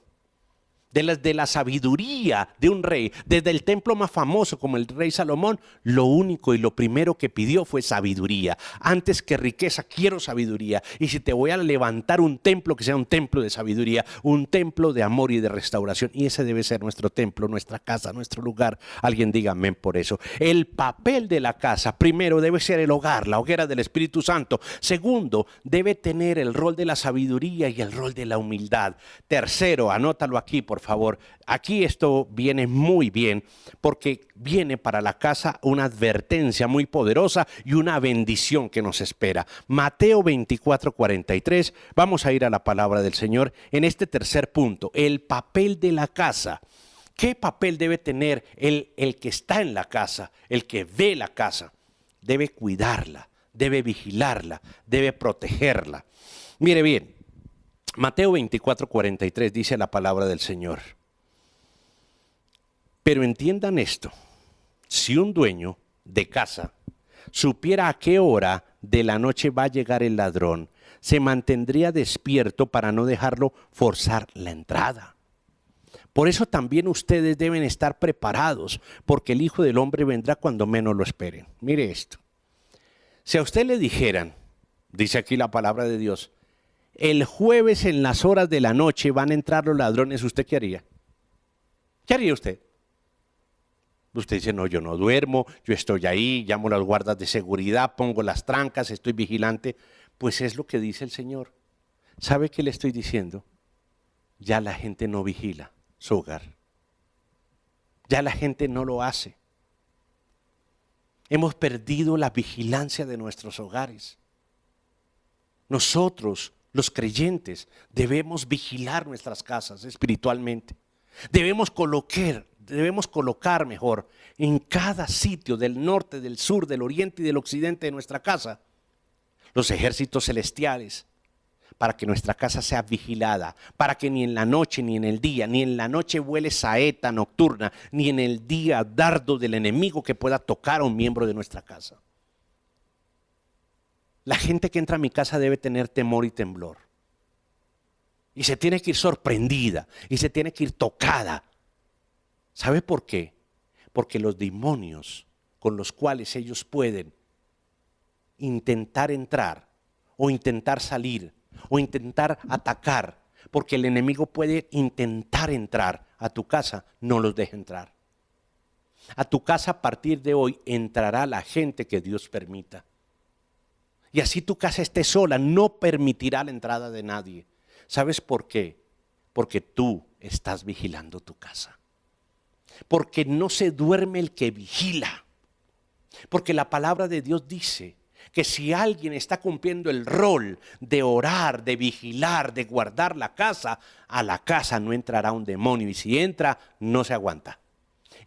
De la sabiduría de un rey, desde el templo más famoso como el rey Salomón, lo único y lo primero que pidió fue sabiduría. Antes que riqueza, quiero sabiduría. Y si te voy a levantar un templo, que sea un templo de sabiduría, un templo de amor y de restauración. Y ese debe ser nuestro templo, nuestra casa, nuestro lugar. Alguien diga amén por eso. El papel de la casa, primero, debe ser el hogar, la hoguera del Espíritu Santo. Segundo, debe tener el rol de la sabiduría y el rol de la humildad. Tercero, anótalo aquí, por favor. Aquí esto viene muy bien, porque viene para la casa una advertencia muy poderosa y una bendición que nos espera. Mateo 24:43, vamos a ir a la palabra del Señor en este tercer punto, el papel de la casa. ¿Qué papel debe tener el que está en la casa, el que ve la casa? Debe cuidarla, debe vigilarla, debe protegerla. Mire bien, Mateo 24:43 dice la palabra del Señor. Pero entiendan esto, si un dueño de casa supiera a qué hora de la noche va a llegar el ladrón, se mantendría despierto para no dejarlo forzar la entrada. Por eso también ustedes deben estar preparados, porque el Hijo del Hombre vendrá cuando menos lo esperen. Mire esto, si a usted le dijeran, dice aquí la palabra de Dios, el jueves en las horas de la noche van a entrar los ladrones, ¿usted qué haría? ¿Qué haría usted? Usted dice, no, yo no duermo, yo estoy ahí, llamo a las guardas de seguridad, pongo las trancas, estoy vigilante. Pues es lo que dice el Señor. ¿Sabe qué le estoy diciendo? Ya la gente no vigila su hogar. Ya la gente no lo hace. Hemos perdido la vigilancia de nuestros hogares. Nosotros, los creyentes, debemos vigilar nuestras casas espiritualmente. Debemos colocar debemos colocar mejor en cada sitio del norte, del sur, del oriente y del occidente de nuestra casa los ejércitos celestiales, para que nuestra casa sea vigilada, para que ni en la noche ni en el día, ni en la noche vuele saeta nocturna, ni en el día dardo del enemigo que pueda tocar a un miembro de nuestra casa. La gente que entra a mi casa debe tener temor y temblor. Y se tiene que ir sorprendida, y se tiene que ir tocada. ¿Sabe por qué? Porque los demonios con los cuales ellos pueden intentar entrar, o intentar salir, o intentar atacar, porque el enemigo puede intentar entrar a tu casa, no los deja entrar. A tu casa a partir de hoy entrará la gente que Dios permita. Y así tu casa esté sola, no permitirá la entrada de nadie. ¿Sabes por qué? Porque tú estás vigilando tu casa. Porque no se duerme el que vigila. Porque la palabra de Dios dice que si alguien está cumpliendo el rol de orar, de vigilar, de guardar la casa, a la casa no entrará un demonio. Y si entra, no se aguanta.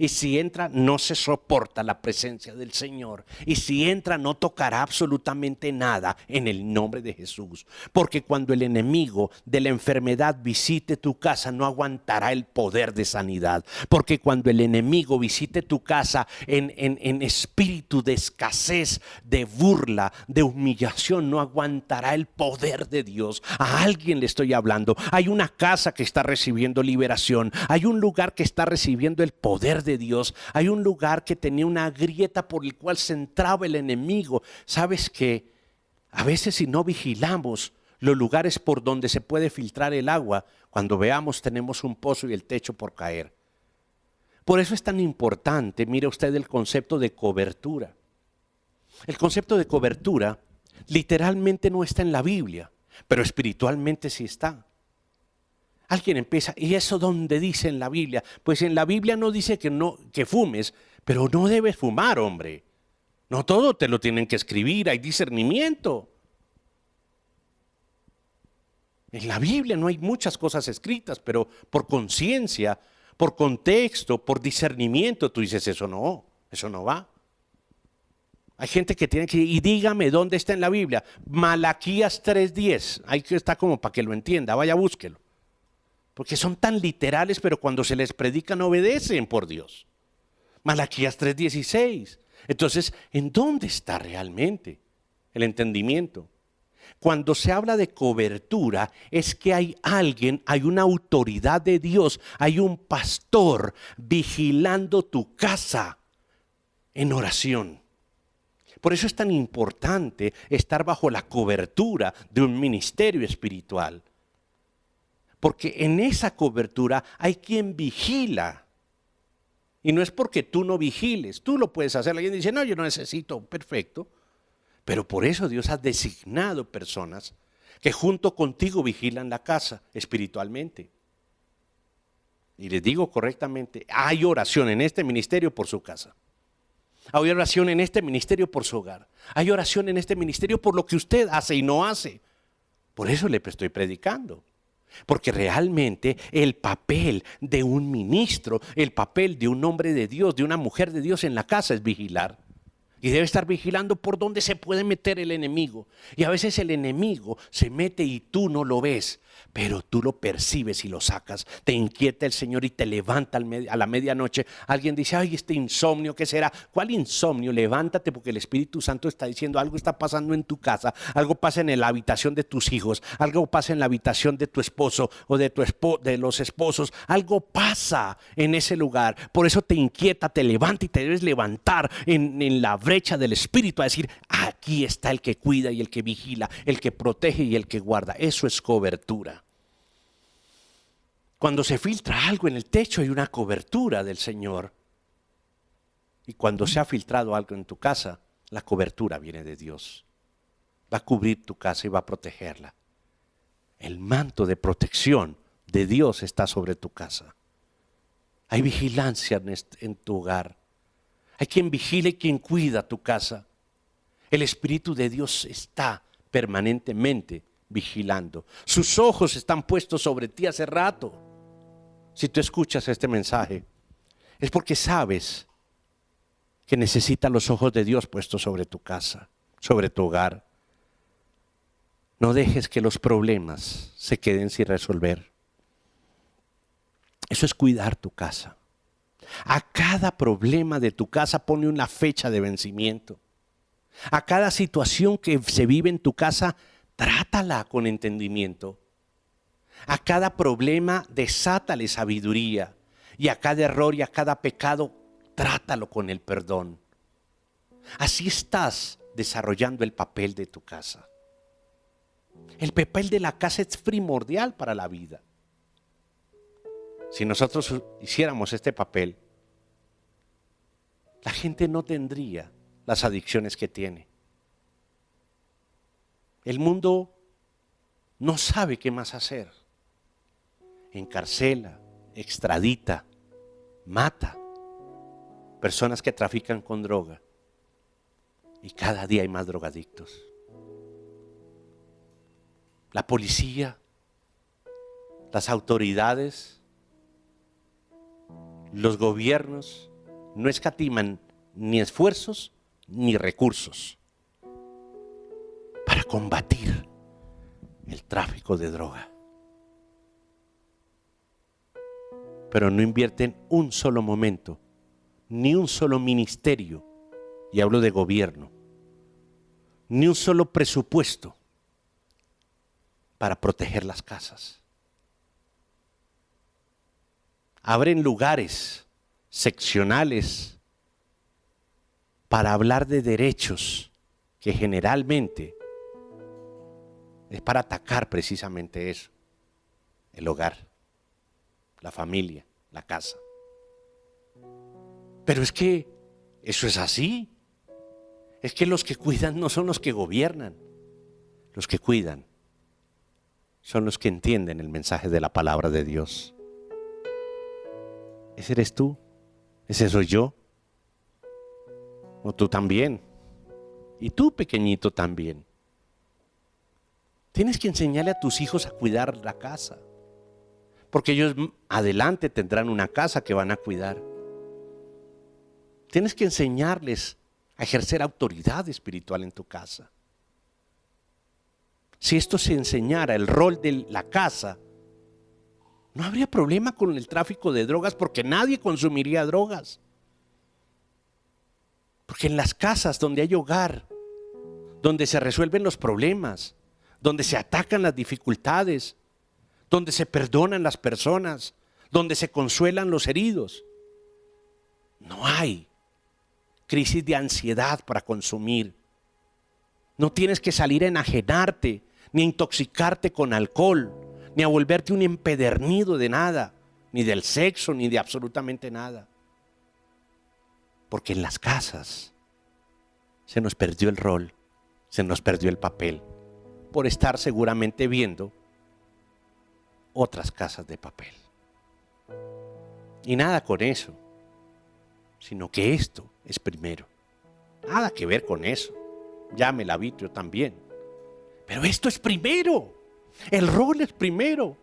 Y si entra, no se soporta la presencia del Señor. Y si entra, no tocará absolutamente nada en el nombre de Jesús. Porque cuando el enemigo de la enfermedad visite tu casa, no aguantará el poder de sanidad. Porque cuando el enemigo visite tu casa en espíritu de escasez, de burla, de humillación, no aguantará el poder de Dios. A alguien le estoy hablando. Hay una casa que está recibiendo liberación. Hay un lugar que está recibiendo el poder de Dios. Hay un lugar que tenía una grieta por el cual se entraba el enemigo. ¿Sabes qué? A veces si no vigilamos los lugares por donde se puede filtrar el agua, cuando veamos tenemos un pozo y el techo por caer. Por eso es tan importante, mire usted, el concepto de cobertura. El concepto de cobertura literalmente no está en la Biblia, pero espiritualmente sí está. Alguien empieza, ¿y eso dónde dice en la Biblia? Pues en la Biblia no dice que fumes, pero no debes fumar, hombre. No todo te lo tienen que escribir, hay discernimiento. En la Biblia no hay muchas cosas escritas, pero por conciencia, por contexto, por discernimiento, tú dices, eso no va. Hay gente que tiene que, y dígame dónde está en la Biblia. Malaquías 3:10, ahí está como para que lo entienda, vaya, búsquelo. Porque son tan literales, pero cuando se les predica no obedecen, por Dios. Malaquías 3:16. Entonces, ¿en dónde está realmente el entendimiento? Cuando se habla de cobertura, es que hay alguien, hay una autoridad de Dios, hay un pastor vigilando tu casa en oración. Por eso es tan importante estar bajo la cobertura de un ministerio espiritual. Porque en esa cobertura hay quien vigila. Y no es porque tú no vigiles, tú lo puedes hacer. Alguien dice, no, yo no necesito, perfecto. Pero por eso Dios ha designado personas que junto contigo vigilan la casa espiritualmente. Y les digo correctamente, hay oración en este ministerio por su casa. Hay oración en este ministerio por su hogar. Hay oración en este ministerio por lo que usted hace y no hace. Por eso le estoy predicando. Porque realmente el papel de un ministro, el papel de un hombre de Dios, de una mujer de Dios en la casa es vigilar. Y debe estar vigilando por dónde se puede meter el enemigo. Y a veces el enemigo se mete y tú no lo ves, pero tú lo percibes y lo sacas. Te inquieta el Señor y te levanta a la medianoche. Alguien dice, ay, este insomnio, ¿qué será? ¿Cuál insomnio? Levántate, porque el Espíritu Santo está diciendo, algo está pasando en tu casa, algo pasa en la habitación de tus hijos, algo pasa en la habitación de tu esposo o de los esposos, algo pasa en ese lugar. Por eso te inquieta, te levanta y te debes levantar en la brecha del Espíritu a decir, aquí está el que cuida y el que vigila, el que protege y el que guarda. Eso es cobertura. Cuando se filtra algo en el techo hay una cobertura del Señor. Y cuando se ha filtrado algo en tu casa, la cobertura viene de Dios. Va a cubrir tu casa y va a protegerla. El manto de protección de Dios está sobre tu casa. Hay vigilancia en tu hogar. Hay quien vigila y quien cuida tu casa. El Espíritu de Dios está permanentemente vigilando. Sus ojos están puestos sobre ti hace rato. Si tú escuchas este mensaje, es porque sabes que necesitas los ojos de Dios puestos sobre tu casa, sobre tu hogar. No dejes que los problemas se queden sin resolver. Eso es cuidar tu casa. A cada problema de tu casa ponle una fecha de vencimiento. A cada situación que se vive en tu casa, trátala con entendimiento. A cada problema, desátale sabiduría. Y a cada error y a cada pecado, trátalo con el perdón. Así estás desarrollando el papel de tu casa. El papel de la casa es primordial para la vida. Si nosotros hiciéramos este papel, la gente no tendría las adicciones que tiene. El mundo no sabe qué más hacer. Encarcela, extradita, mata personas que trafican con droga. Y cada día hay más drogadictos. La policía, las autoridades, los gobiernos no escatiman ni esfuerzos ni recursos para combatir el tráfico de droga. Pero no invierten un solo momento, ni un solo ministerio, y hablo de gobierno, ni un solo presupuesto para proteger las casas. Abren lugares seccionales para hablar de derechos que generalmente es para atacar precisamente eso, el hogar, la familia, la casa. Pero es que eso es así. Es que los que cuidan no son los que gobiernan. Los que cuidan son los que entienden el mensaje de la palabra de Dios. Ese eres tú, ese soy yo, o tú también, y tú pequeñito también. Tienes que enseñarle a tus hijos a cuidar la casa, porque ellos adelante tendrán una casa que van a cuidar. Tienes que enseñarles a ejercer autoridad espiritual en tu casa. Si esto se enseñara, el rol de la casa, no habría problema con el tráfico de drogas, porque nadie consumiría drogas. Porque en las casas donde hay hogar, donde se resuelven los problemas, donde se atacan las dificultades, donde se perdonan las personas, donde se consuelan los heridos, no hay crisis de ansiedad para consumir. No tienes que salir a enajenarte, ni a intoxicarte con alcohol, ni a volverte un empedernido de nada, ni del sexo, ni de absolutamente nada. Porque en las casas se nos perdió el rol, se nos perdió el papel, por estar seguramente viendo otras casas de papel. Y nada con eso, sino que esto es primero. Nada que ver con eso. Ya me la vi yo también. Pero esto es primero. El rol es primero.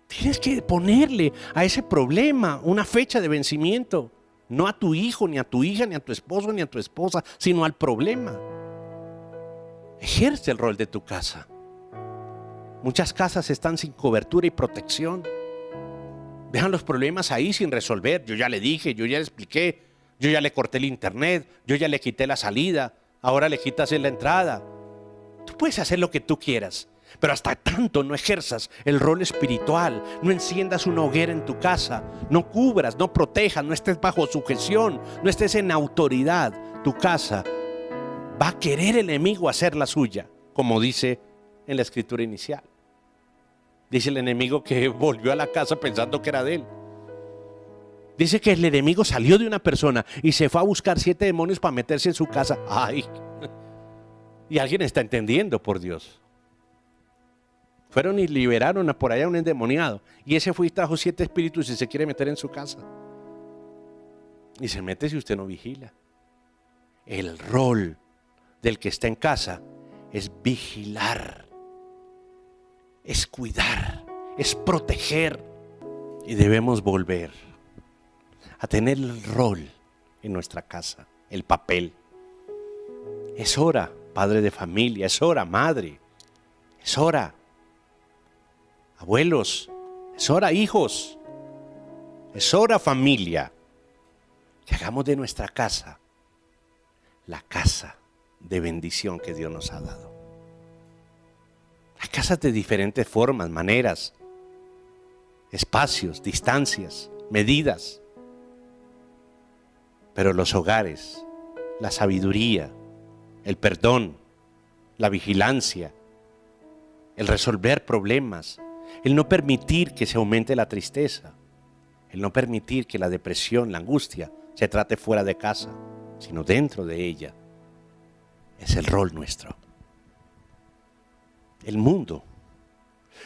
Tienes que ponerle a ese problema una fecha de vencimiento. No a tu hijo, ni a tu hija, ni a tu esposo, ni a tu esposa, sino al problema. Ejerce el rol de tu casa. Muchas casas están sin cobertura y protección. Dejan los problemas ahí sin resolver. Yo ya le dije, yo ya le expliqué, yo ya le corté el internet, yo ya le quité la salida, ahora le quitas la entrada. Tú puedes hacer lo que tú quieras, pero hasta tanto no ejerzas el rol espiritual, no enciendas una hoguera en tu casa, no cubras, no protejas, no estés bajo sujeción, no estés en autoridad, tu casa va a querer el enemigo hacer la suya, como dice en la escritura inicial. Dice el enemigo que volvió a la casa pensando que era de él. Dice que el enemigo salió de una persona y se fue a buscar 7 demonios para meterse en su casa. ¡Ay! Y alguien está entendiendo, por Dios. Fueron y liberaron por allá a un endemoniado. Y ese fue y trajo 7 espíritus y se quiere meter en su casa. Y se mete si usted no vigila. El rol del que está en casa es vigilar, es cuidar, es proteger. Y debemos volver a tener el rol en nuestra casa, el papel. Es hora, padre de familia, es hora, madre, es hora, abuelos, es hora, hijos, es hora, familia, que hagamos de nuestra casa la casa de bendición que Dios nos ha dado. Hay casas de diferentes formas, maneras, espacios, distancias, medidas. Pero los hogares, la sabiduría, el perdón, la vigilancia, el resolver problemas, el no permitir que se aumente la tristeza, el no permitir que la depresión, la angustia se trate fuera de casa, sino dentro de ella, es el rol nuestro. El mundo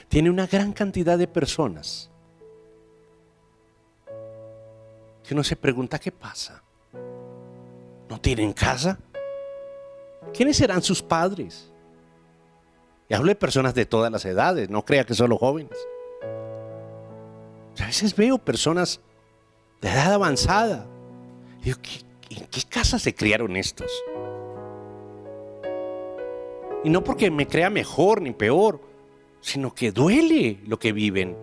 tiene una gran cantidad de personas que uno se pregunta qué pasa. ¿No tienen casa? ¿Quiénes serán sus padres? Y hablo de personas de todas las edades, no crea que solo jóvenes. A veces veo personas de edad avanzada. Y digo, ¿en qué casa se criaron estos? Y no porque me crea mejor ni peor, sino que duele lo que viven.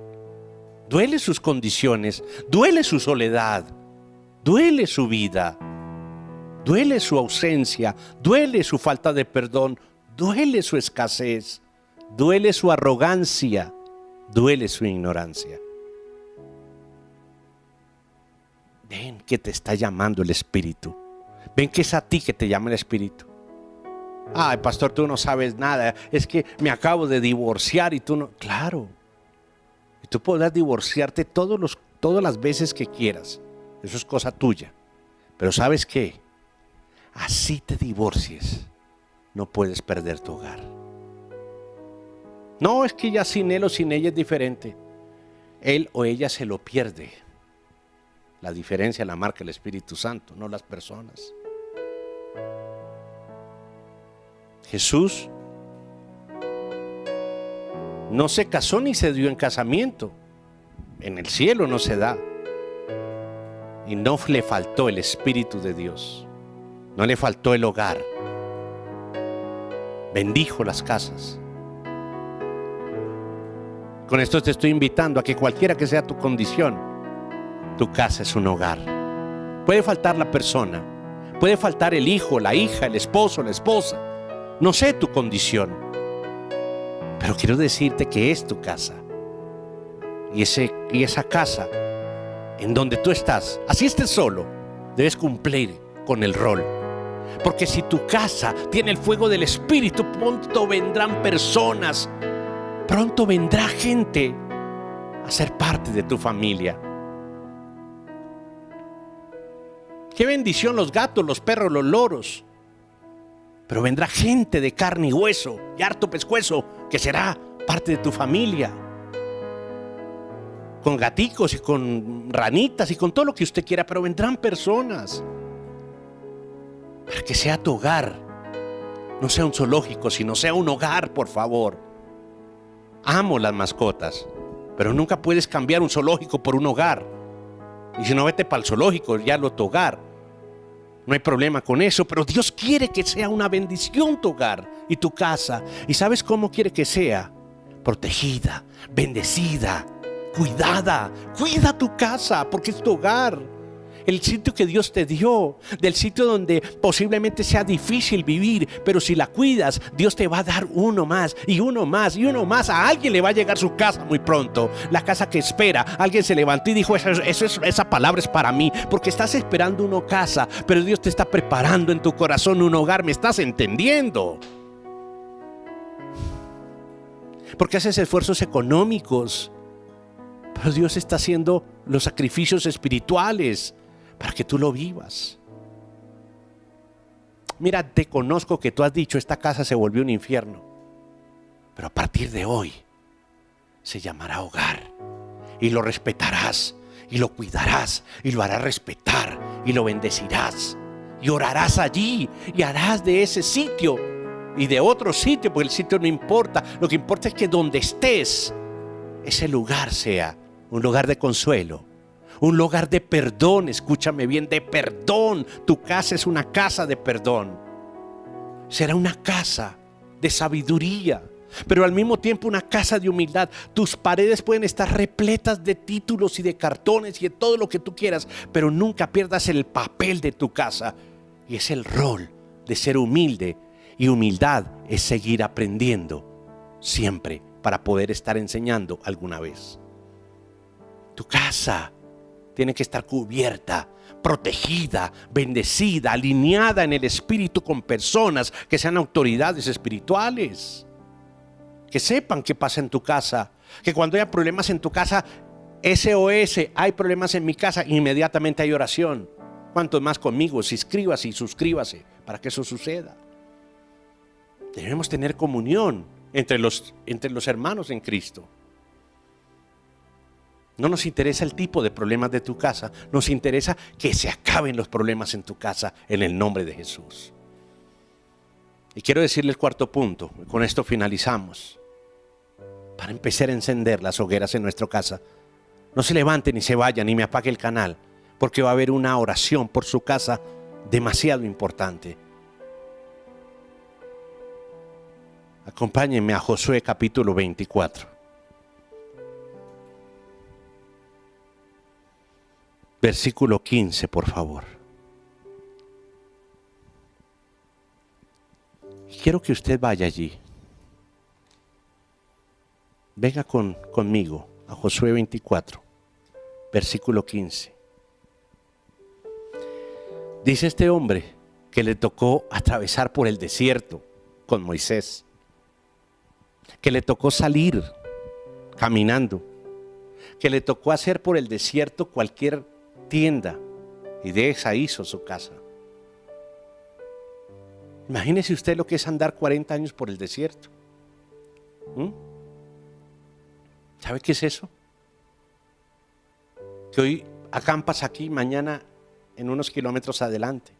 Duele sus condiciones, duele su soledad, duele su vida, duele su ausencia, duele su falta de perdón, duele su escasez, duele su arrogancia, duele su ignorancia. Ven que te está llamando el Espíritu. Ven que es a ti que te llama el Espíritu. Ay, pastor, tú no sabes nada. Es que me acabo de divorciar y tú no. Claro. Y tú podrás divorciarte todas las veces que quieras. Eso es cosa tuya. Pero ¿sabes qué? Así te divorcies, no puedes perder tu hogar. No, es que ya sin él o sin ella es diferente. Él o ella se lo pierde. La diferencia la marca el Espíritu Santo, no las personas. Jesús no se casó ni se dio en casamiento. En el cielo no se da. Y no le faltó el Espíritu de Dios. No le faltó el hogar. Bendijo las casas. Con esto te estoy invitando a que cualquiera que sea tu condición, tu casa es un hogar. Puede faltar la persona, puede faltar el hijo, la hija, el esposo, la esposa. No sé tu condición, pero quiero decirte que es tu casa. Y esa casa en donde tú estás, así estés solo, debes cumplir con el rol. Porque si tu casa tiene el fuego del Espíritu, pronto vendrán personas, pronto vendrá gente a ser parte de tu familia. Qué bendición los gatos, los perros, los loros. Pero vendrá gente de carne y hueso y harto pescuezo que será parte de tu familia. Con gaticos y con ranitas y con todo lo que usted quiera, pero vendrán personas. Para que sea tu hogar, no sea un zoológico, sino sea un hogar, por favor. Amo las mascotas, pero nunca puedes cambiar un zoológico por un hogar. Y si no, vete para el zoológico, ya lo tu hogar. No hay problema con eso, pero Dios quiere que sea una bendición tu hogar y tu casa. ¿Y sabes cómo quiere que sea? Protegida, bendecida, cuidada. Cuida tu casa porque es tu hogar. El sitio que Dios te dio, del sitio donde posiblemente sea difícil vivir, pero si la cuidas, Dios te va a dar uno más y uno más y uno más. A alguien le va a llegar su casa muy pronto, la casa que espera. Alguien se levantó y dijo, esa palabra es para mí, porque estás esperando una casa, pero Dios te está preparando en tu corazón un hogar. ¿Me estás entendiendo? Porque haces esfuerzos económicos, pero Dios está haciendo los sacrificios espirituales para que tú lo vivas. Mira, te conozco que tú has dicho, esta casa se volvió un infierno, pero a partir de hoy se llamará hogar, y lo respetarás, y lo cuidarás, y lo harás respetar, y lo bendecirás, y orarás allí, y harás de ese sitio y de otro sitio, porque el sitio no importa. Lo que importa es que donde estés, ese lugar sea un lugar de consuelo, Un lugar de perdón, escúchame bien, de perdón. Tu casa es una casa de perdón. Será una casa de sabiduría, pero al mismo tiempo una casa de humildad. Tus paredes pueden estar repletas de títulos y de cartones y de todo lo que tú quieras, pero nunca pierdas el papel de tu casa, y es el rol de ser humilde. Y humildad es seguir aprendiendo siempre para poder estar enseñando alguna vez. Tu casa tiene que estar cubierta, protegida, bendecida, alineada en el espíritu con personas que sean autoridades espirituales, que sepan qué pasa en tu casa, que cuando haya problemas en tu casa, SOS, hay problemas en mi casa, inmediatamente hay oración. ¿Cuántos más conmigo? Inscríbase y suscríbase para que eso suceda. Debemos tener comunión entre los hermanos en Cristo. No nos interesa el tipo de problemas de tu casa, nos interesa que se acaben los problemas en tu casa en el nombre de Jesús. Y quiero decirle el cuarto punto, con esto finalizamos. Para empezar a encender las hogueras en nuestra casa, no se levante ni se vaya ni me apague el canal, porque va a haber una oración por su casa demasiado importante. Acompáñenme a Josué capítulo 24. Versículo 15, por favor. Quiero que usted vaya allí. Venga conmigo a Josué 24, versículo 15. Dice este hombre que le tocó atravesar por el desierto con Moisés, que le tocó salir caminando, que le tocó hacer por el desierto cualquier tienda, y de esa hizo su casa. Imagínese usted lo que es andar 40 años por el desierto. ¿Sabe qué es eso? Que hoy acampas aquí, mañana en unos kilómetros adelante.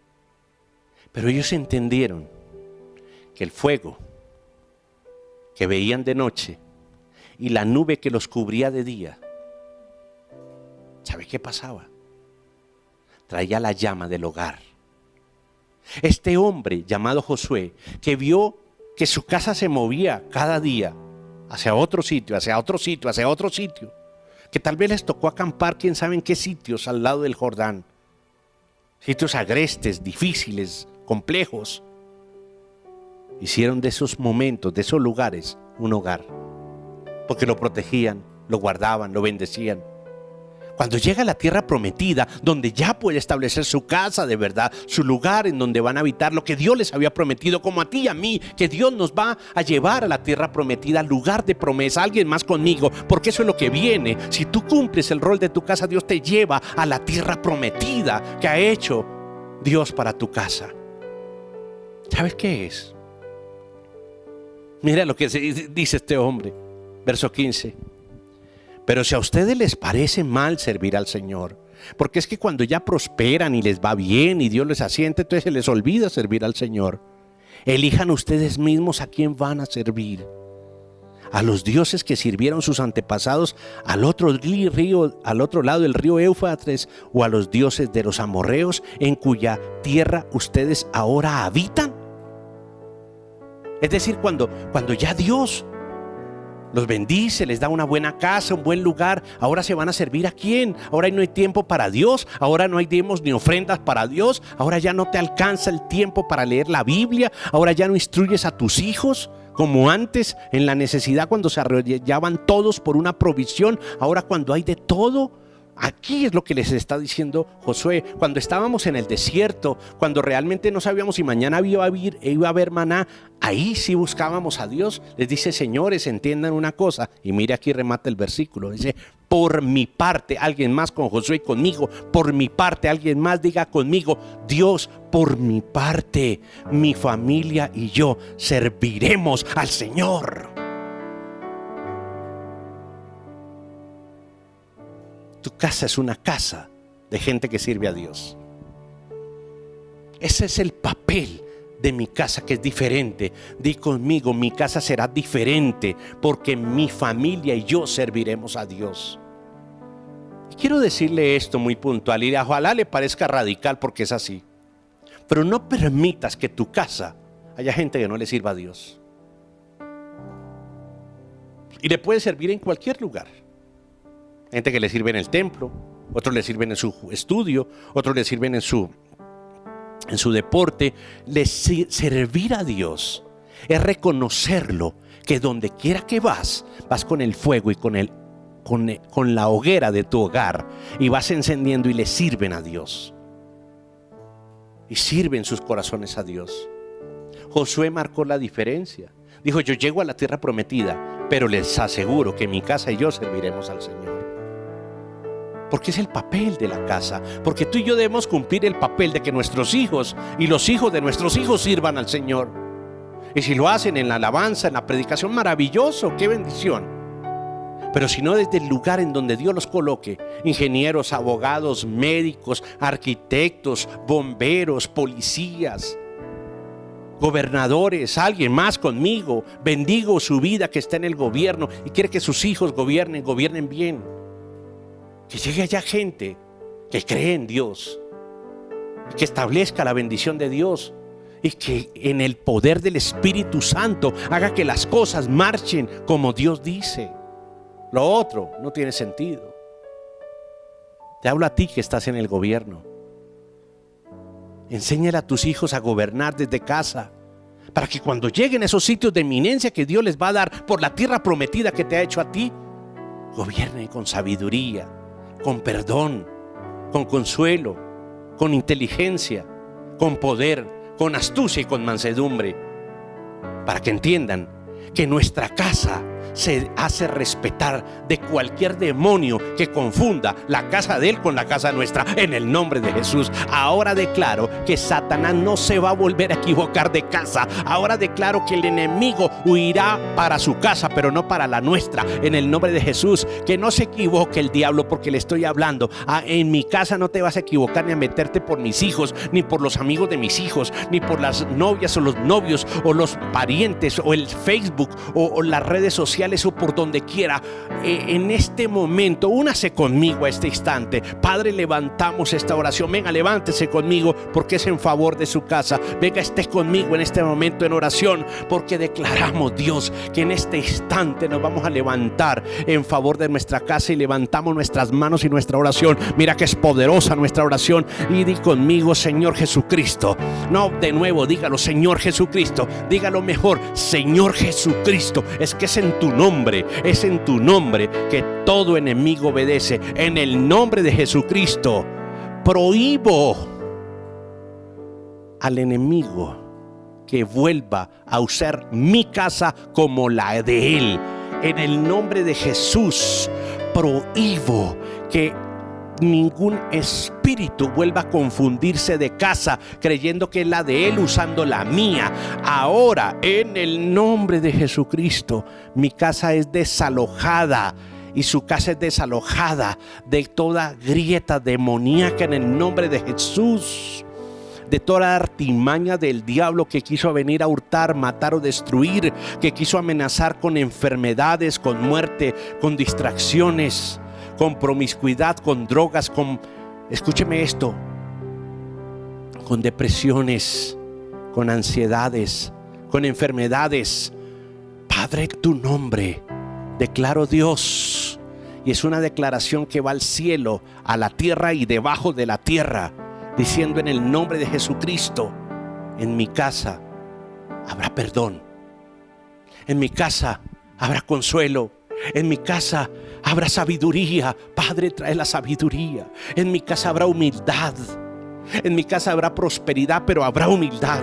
Pero ellos entendieron que el fuego que veían de noche y la nube que los cubría de día, ¿sabe qué pasaba? Traía la llama del hogar. Este hombre llamado Josué, que vio que su casa se movía cada día hacia otro sitio, hacia otro sitio, hacia otro sitio, que tal vez les tocó acampar quién sabe en qué sitios al lado del Jordán, sitios agrestes, difíciles, complejos. Hicieron de esos momentos, de esos lugares, un hogar, porque lo protegían, lo guardaban, lo bendecían. Cuando llega a la tierra prometida, donde ya puede establecer su casa de verdad, su lugar en donde van a habitar lo que Dios les había prometido, como a ti y a mí, que Dios nos va a llevar a la tierra prometida, lugar de promesa. Alguien más conmigo, porque eso es lo que viene. Si tú cumples el rol de tu casa, Dios te lleva a la tierra prometida que ha hecho Dios para tu casa. ¿Sabes qué es? Mira lo que dice este hombre, verso 15. Pero si a ustedes les parece mal servir al Señor, porque es que cuando ya prosperan y les va bien y Dios les asiente, entonces se les olvida servir al Señor. Elijan ustedes mismos a quién van a servir. A los dioses que sirvieron sus antepasados al otro lado del río Éufrates, o a los dioses de los amorreos en cuya tierra ustedes ahora habitan. Es decir, cuando ya Dios los bendice, les da una buena casa, un buen lugar, ahora se van a servir ¿a quién? Ahora no hay tiempo para Dios, ahora no hay diezmos ni ofrendas para Dios, ahora ya no te alcanza el tiempo para leer la Biblia, ahora ya no instruyes a tus hijos como antes en la necesidad, cuando se arrodillaban todos por una provisión. Ahora cuando hay de todo, aquí es lo que les está diciendo Josué. Cuando estábamos en el desierto, cuando realmente no sabíamos si mañana iba a haber maná, ahí sí buscábamos a Dios. Les dice: señores, entiendan una cosa. Y mire, aquí remata el versículo. Dice: por mi parte, alguien más con Josué y conmigo. Por mi parte, alguien más diga conmigo: Dios, por mi parte, mi familia y yo serviremos al Señor. Tu casa es una casa de gente que sirve a Dios. Ese es el papel de mi casa, que es diferente. Di conmigo: mi casa será diferente, porque mi familia y yo serviremos a Dios. Quiero decirle esto muy puntual y ojalá le parezca radical porque es así. Pero no permitas que tu casa haya gente que no le sirva a Dios. Y le puede servir en cualquier lugar. Gente que le sirve en el templo, otros le sirven en su estudio, otros le sirven en su deporte. Servir a Dios es reconocerlo, que donde quiera que vas con el fuego y con la hoguera de tu hogar y vas encendiendo y le sirven a Dios. Y sirven sus corazones a Dios. Josué marcó la diferencia. Dijo: yo llego a la tierra prometida, pero les aseguro que mi casa y yo serviremos al Señor. Porque es el papel de la casa. Porque tú y yo debemos cumplir el papel de que nuestros hijos y los hijos de nuestros hijos sirvan al Señor. Y si lo hacen en la alabanza, en la predicación, maravilloso, qué bendición. Pero si no, desde el lugar en donde Dios los coloque, ingenieros, abogados, médicos, arquitectos, bomberos, policías, gobernadores, alguien más conmigo, bendigo su vida que está en el gobierno y quiere que sus hijos gobiernen bien. Que llegue allá gente que cree en Dios, que establezca la bendición de Dios y que en el poder del Espíritu Santo haga que las cosas marchen como Dios dice. Lo otro no tiene sentido. Te hablo a ti que estás en el gobierno. Enséñale a tus hijos a gobernar desde casa, para que cuando lleguen a esos sitios de eminencia que Dios les va a dar por la tierra prometida que te ha hecho a ti, gobiernen con sabiduría, con perdón, con consuelo, con inteligencia, con poder, con astucia y con mansedumbre, para que entiendan que nuestra casa se hace respetar de cualquier demonio que confunda la casa de él con la casa nuestra, en el nombre de Jesús. Ahora declaro que Satanás no se va a volver a equivocar de casa. Ahora declaro que el enemigo huirá para su casa, pero no para la nuestra, en el nombre de Jesús. Que no se equivoque el diablo, porque le estoy hablando: en mi casa no te vas a equivocar ni a meterte por mis hijos, ni por los amigos de mis hijos, ni por las novias o los novios o los parientes o el Facebook o las redes sociales o por donde quiera. En este momento, únase conmigo a este instante. Padre, levantamos esta oración. Venga, levántese conmigo, porque es en favor de su casa. Venga, esté conmigo en este momento en oración, porque declaramos, Dios, que en este instante nos vamos a levantar en favor de nuestra casa y levantamos nuestras manos y nuestra oración. Mira que es poderosa nuestra oración. Y di conmigo: Señor Jesucristo. No, de nuevo, dígalo: Señor Jesucristo. Dígalo mejor: Señor Jesucristo. Es que es en tu nombre, es en tu nombre que todo enemigo obedece. En el nombre de Jesucristo prohíbo al enemigo que vuelva a usar mi casa como la de él. En el nombre de Jesús prohíbo que ningún espíritu vuelva a confundirse de casa creyendo que es la de él usando la mía. Ahora, en el nombre de Jesucristo, mi casa es desalojada y su casa es desalojada de toda grieta demoníaca, en el nombre de Jesús. De toda artimaña del diablo que quiso venir a hurtar, matar o destruir, que quiso amenazar con enfermedades, con muerte, con distracciones, con promiscuidad, con drogas, escúcheme esto, con depresiones, con ansiedades, con enfermedades. Padre, tu nombre declaro, Dios, y es una declaración que va al cielo, a la tierra y debajo de la tierra, diciendo: en el nombre de Jesucristo, en mi casa habrá perdón, en mi casa habrá consuelo, en mi casa habrá sabiduría. Padre, trae la sabiduría. En mi casa habrá humildad. En mi casa habrá prosperidad, pero habrá humildad.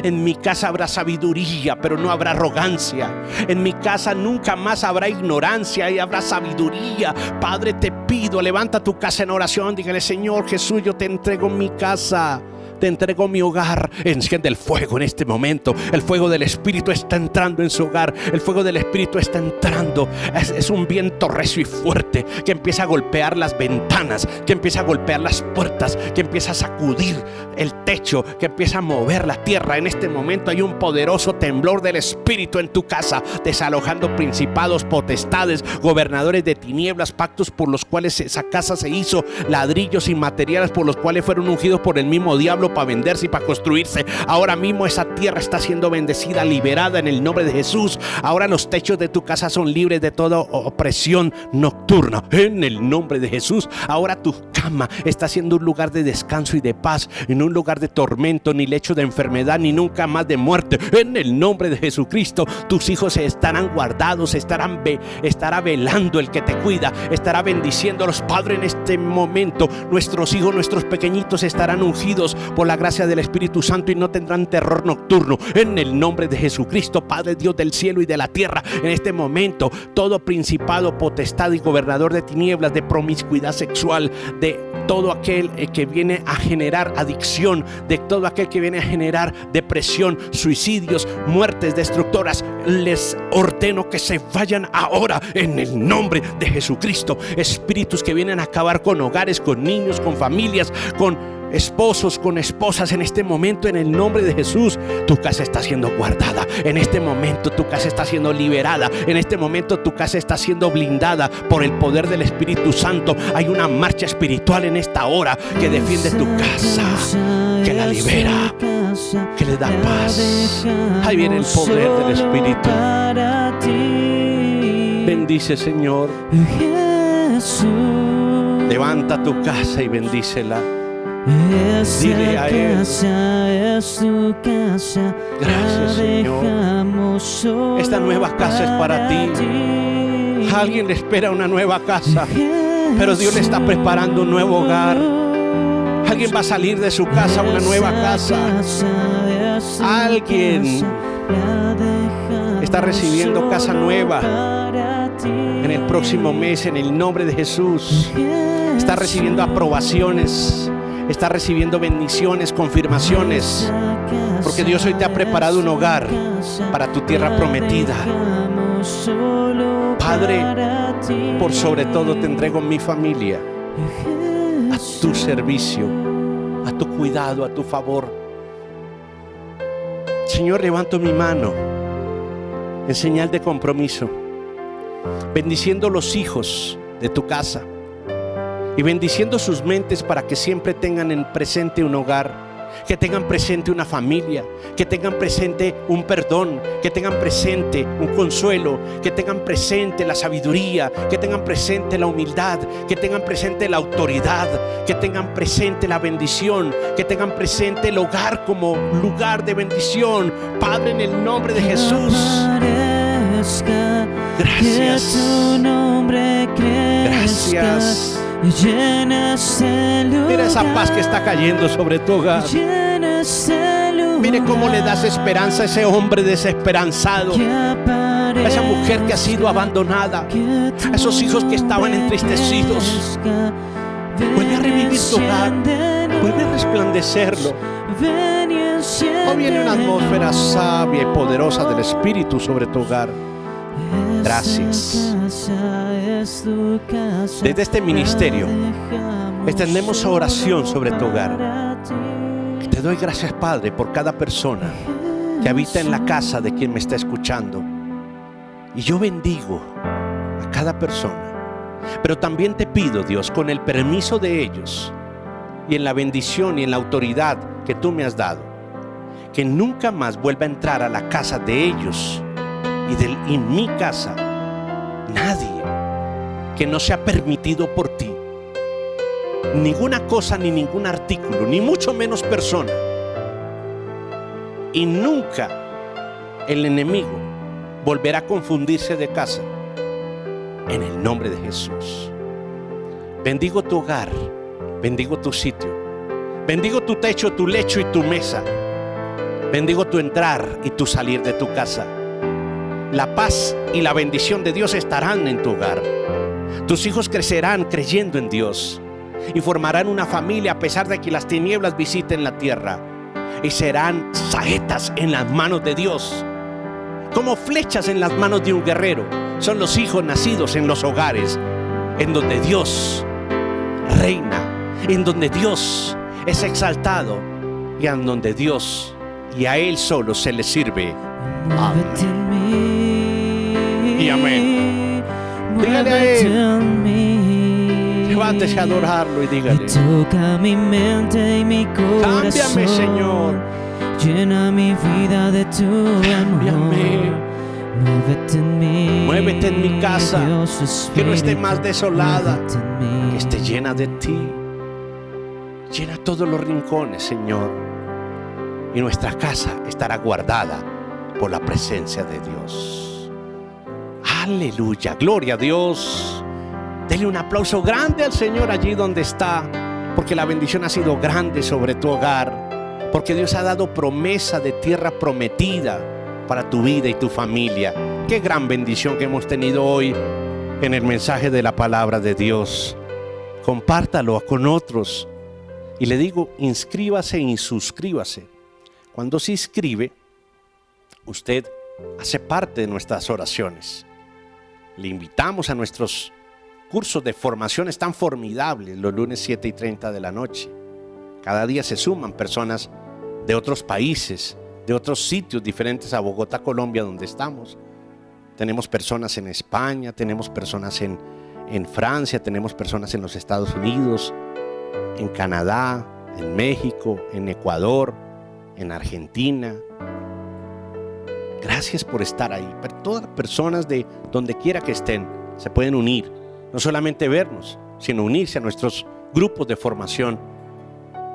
En mi casa habrá sabiduría, pero no habrá arrogancia. En mi casa nunca más habrá ignorancia y habrá sabiduría. Padre, te pido, levanta tu casa en oración. Dígale: Señor Jesús, yo te entrego mi casa. te entrego mi hogar. Enciende el fuego en este momento. El fuego del Espíritu está entrando en su hogar. El fuego del Espíritu está entrando. Es un viento recio y fuerte que empieza a golpear las ventanas, que empieza a golpear las puertas, que empieza a sacudir el techo, que empieza a mover la tierra. En este momento hay un poderoso temblor del Espíritu en tu casa, desalojando principados, potestades, gobernadores de tinieblas, pactos por los cuales esa casa se hizo, ladrillos y materiales por los cuales fueron ungidos por el mismo diablo para venderse y para construirse. Ahora mismo esa tierra está siendo bendecida, liberada en el nombre de Jesús. Ahora los techos de tu casa son libres de toda opresión nocturna en el nombre de Jesús. Ahora tu cama está siendo un lugar de descanso y de paz, en un lugar de tormento, ni lecho de enfermedad, ni nunca más de muerte. En el nombre de Jesucristo, tus hijos estarán guardados, estará velando el que te cuida, estará bendiciendo a los padres en este momento. Nuestros hijos, nuestros pequeñitos estarán ungidos por la gracia del Espíritu Santo y no tendrán terror nocturno. En el nombre de Jesucristo, Padre Dios del cielo y de la tierra, en este momento todo principado, potestad y gobernador de tinieblas, de promiscuidad sexual, de todo aquel que viene a generar adicción, de todo aquel que viene a generar depresión, suicidios, muertes destructoras, les ordeno que se vayan ahora en el nombre de Jesucristo. Espíritus que vienen a acabar con hogares, con niños, con familias, con esposos, con esposas, en este momento, en el nombre de Jesús, tu casa está siendo guardada. En este momento tu casa está siendo liberada. En este momento tu casa está siendo blindada por el poder del Espíritu Santo. Hay una marcha espiritual en esta hora que defiende tu casa, que la libera, que le da paz. Ahí viene el poder del Espíritu. Bendice, Señor. Levanta tu casa y bendícela. Dile a Él: gracias, Señor. Esta nueva casa es para ti. Alguien le espera una nueva casa, pero Dios le está preparando un nuevo hogar. Alguien va a salir de su casa a una nueva casa. Alguien está recibiendo casa nueva en el próximo mes, en el nombre de Jesús. Está recibiendo aprobaciones, está recibiendo bendiciones, confirmaciones, porque Dios hoy te ha preparado un hogar para tu tierra prometida. Padre, por sobre todo te entrego mi familia a tu servicio, a tu cuidado, a tu favor. Señor, levanto mi mano en señal de compromiso, bendiciendo los hijos de tu casa y bendiciendo sus mentes para que siempre tengan en presente un hogar, que tengan presente una familia, que tengan presente un perdón, que tengan presente un consuelo, que tengan presente la sabiduría, que tengan presente la humildad, que tengan presente la autoridad, que tengan presente la bendición, que tengan presente el hogar como lugar de bendición. Padre, en el nombre de Jesús, gracias. Gracias. Mira esa paz que está cayendo sobre tu hogar. Mire cómo le das esperanza a ese hombre desesperanzado, a esa mujer que ha sido abandonada, a esos hijos que estaban entristecidos. Vuelve a revivir tu hogar, vuelve a resplandecerlo. Hoy viene una atmósfera sabia y poderosa del Espíritu sobre tu hogar. Gracias. Desde este ministerio extendemos oración sobre tu hogar. Te doy gracias, Padre, por cada persona que habita en la casa de quien me está escuchando. Y yo bendigo a cada persona. Pero también te pido, Dios, con el permiso de ellos y en la bendición y en la autoridad que tú me has dado, que nunca más vuelva a entrar a la casa de ellos y en mi casa nadie que no sea permitido por ti. Ninguna cosa ni ningún artículo, ni mucho menos persona. Y nunca el enemigo volverá a confundirse de casa. En el nombre de Jesús. Bendigo tu hogar, bendigo tu sitio, bendigo tu techo, tu lecho y tu mesa. Bendigo tu entrar y tu salir de tu casa. La paz y la bendición de Dios estarán en tu hogar. Tus hijos crecerán creyendo en Dios. y formarán una familia a pesar de que las tinieblas visiten la tierra. Y serán saetas en las manos de Dios, como flechas en las manos de un guerrero. Son los hijos nacidos en los hogares en donde Dios reina, en donde Dios es exaltado y en donde Dios y a Él solo se le sirve. Amén. Y amén. Dígale a Él. Levántese a adorarlo y dígale: toca mi mente y mi corazón. Cámbiame, Señor. Llena mi vida de tu amor. Cámbiame. Muévete en mi casa, Dios, que no esté más desolada, en que esté llena de ti. Llena todos los rincones, Señor, y nuestra casa estará guardada por la presencia de Dios. Aleluya, gloria a Dios. Dele un aplauso grande al Señor allí donde está, porque la bendición ha sido grande sobre tu hogar, porque Dios ha dado promesa de tierra prometida para tu vida y tu familia. Qué gran bendición que hemos tenido hoy en el mensaje de la palabra de Dios. Compártalo con otros. Y le digo, inscríbase y suscríbase. Cuando se inscribe, usted hace parte de nuestras oraciones. Le invitamos a nuestros cursos de formaciones tan formidables los lunes 7:30 de la noche. Cada día se suman personas de otros países, de otros sitios diferentes a Bogotá, Colombia, donde estamos. Tenemos personas en España, tenemos personas en Francia, tenemos personas en los Estados Unidos, en Canadá, en México, en Ecuador, en Argentina. Gracias por estar ahí. Pero todas las personas de donde quiera que estén se pueden unir, no solamente vernos, sino unirse a nuestros grupos de formación,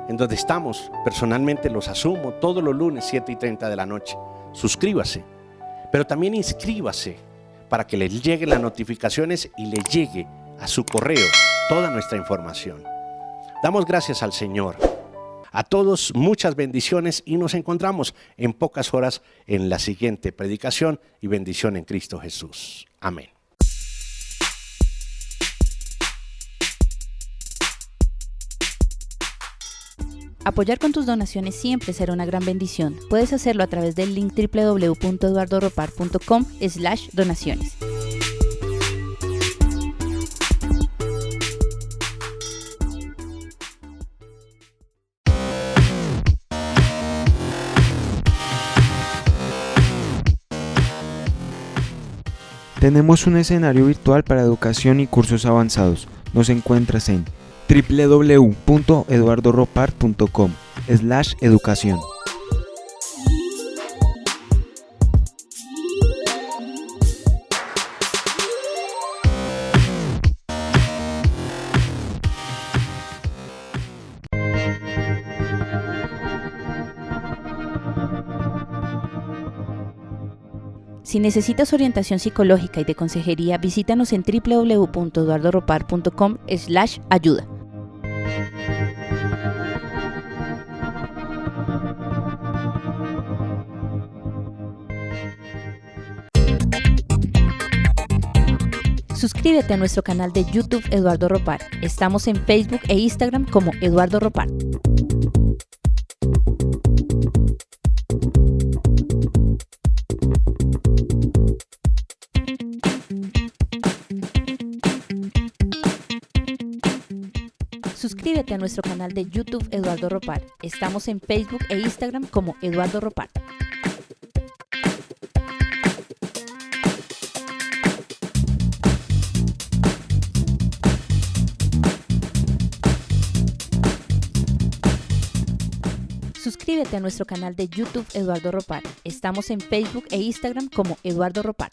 en donde estamos. Personalmente los asumo todos los lunes 7:30 de la noche. Suscríbase, pero también inscríbase para que le lleguen las notificaciones y le llegue a su correo toda nuestra información. Damos gracias al Señor. A todos muchas bendiciones y nos encontramos en pocas horas en la siguiente predicación y bendición en Cristo Jesús. Amén. Apoyar con tus donaciones siempre será una gran bendición. Puedes hacerlo a través del link www.eduardoropar.com/donaciones. Tenemos un escenario virtual para educación y cursos avanzados. Nos encuentras en www.eduardoropar.com/educación. Si necesitas orientación psicológica y de consejería, visítanos en www.eduardoropar.com/ayuda. Suscríbete a nuestro canal de YouTube Eduardo Ropar. Estamos en Facebook e Instagram como Eduardo Ropar. Suscríbete a nuestro canal de YouTube Eduardo Ropar. Estamos en Facebook e Instagram como Eduardo Ropar. Suscríbete a nuestro canal de YouTube Eduardo Ropar. Estamos en Facebook e Instagram como Eduardo Ropar.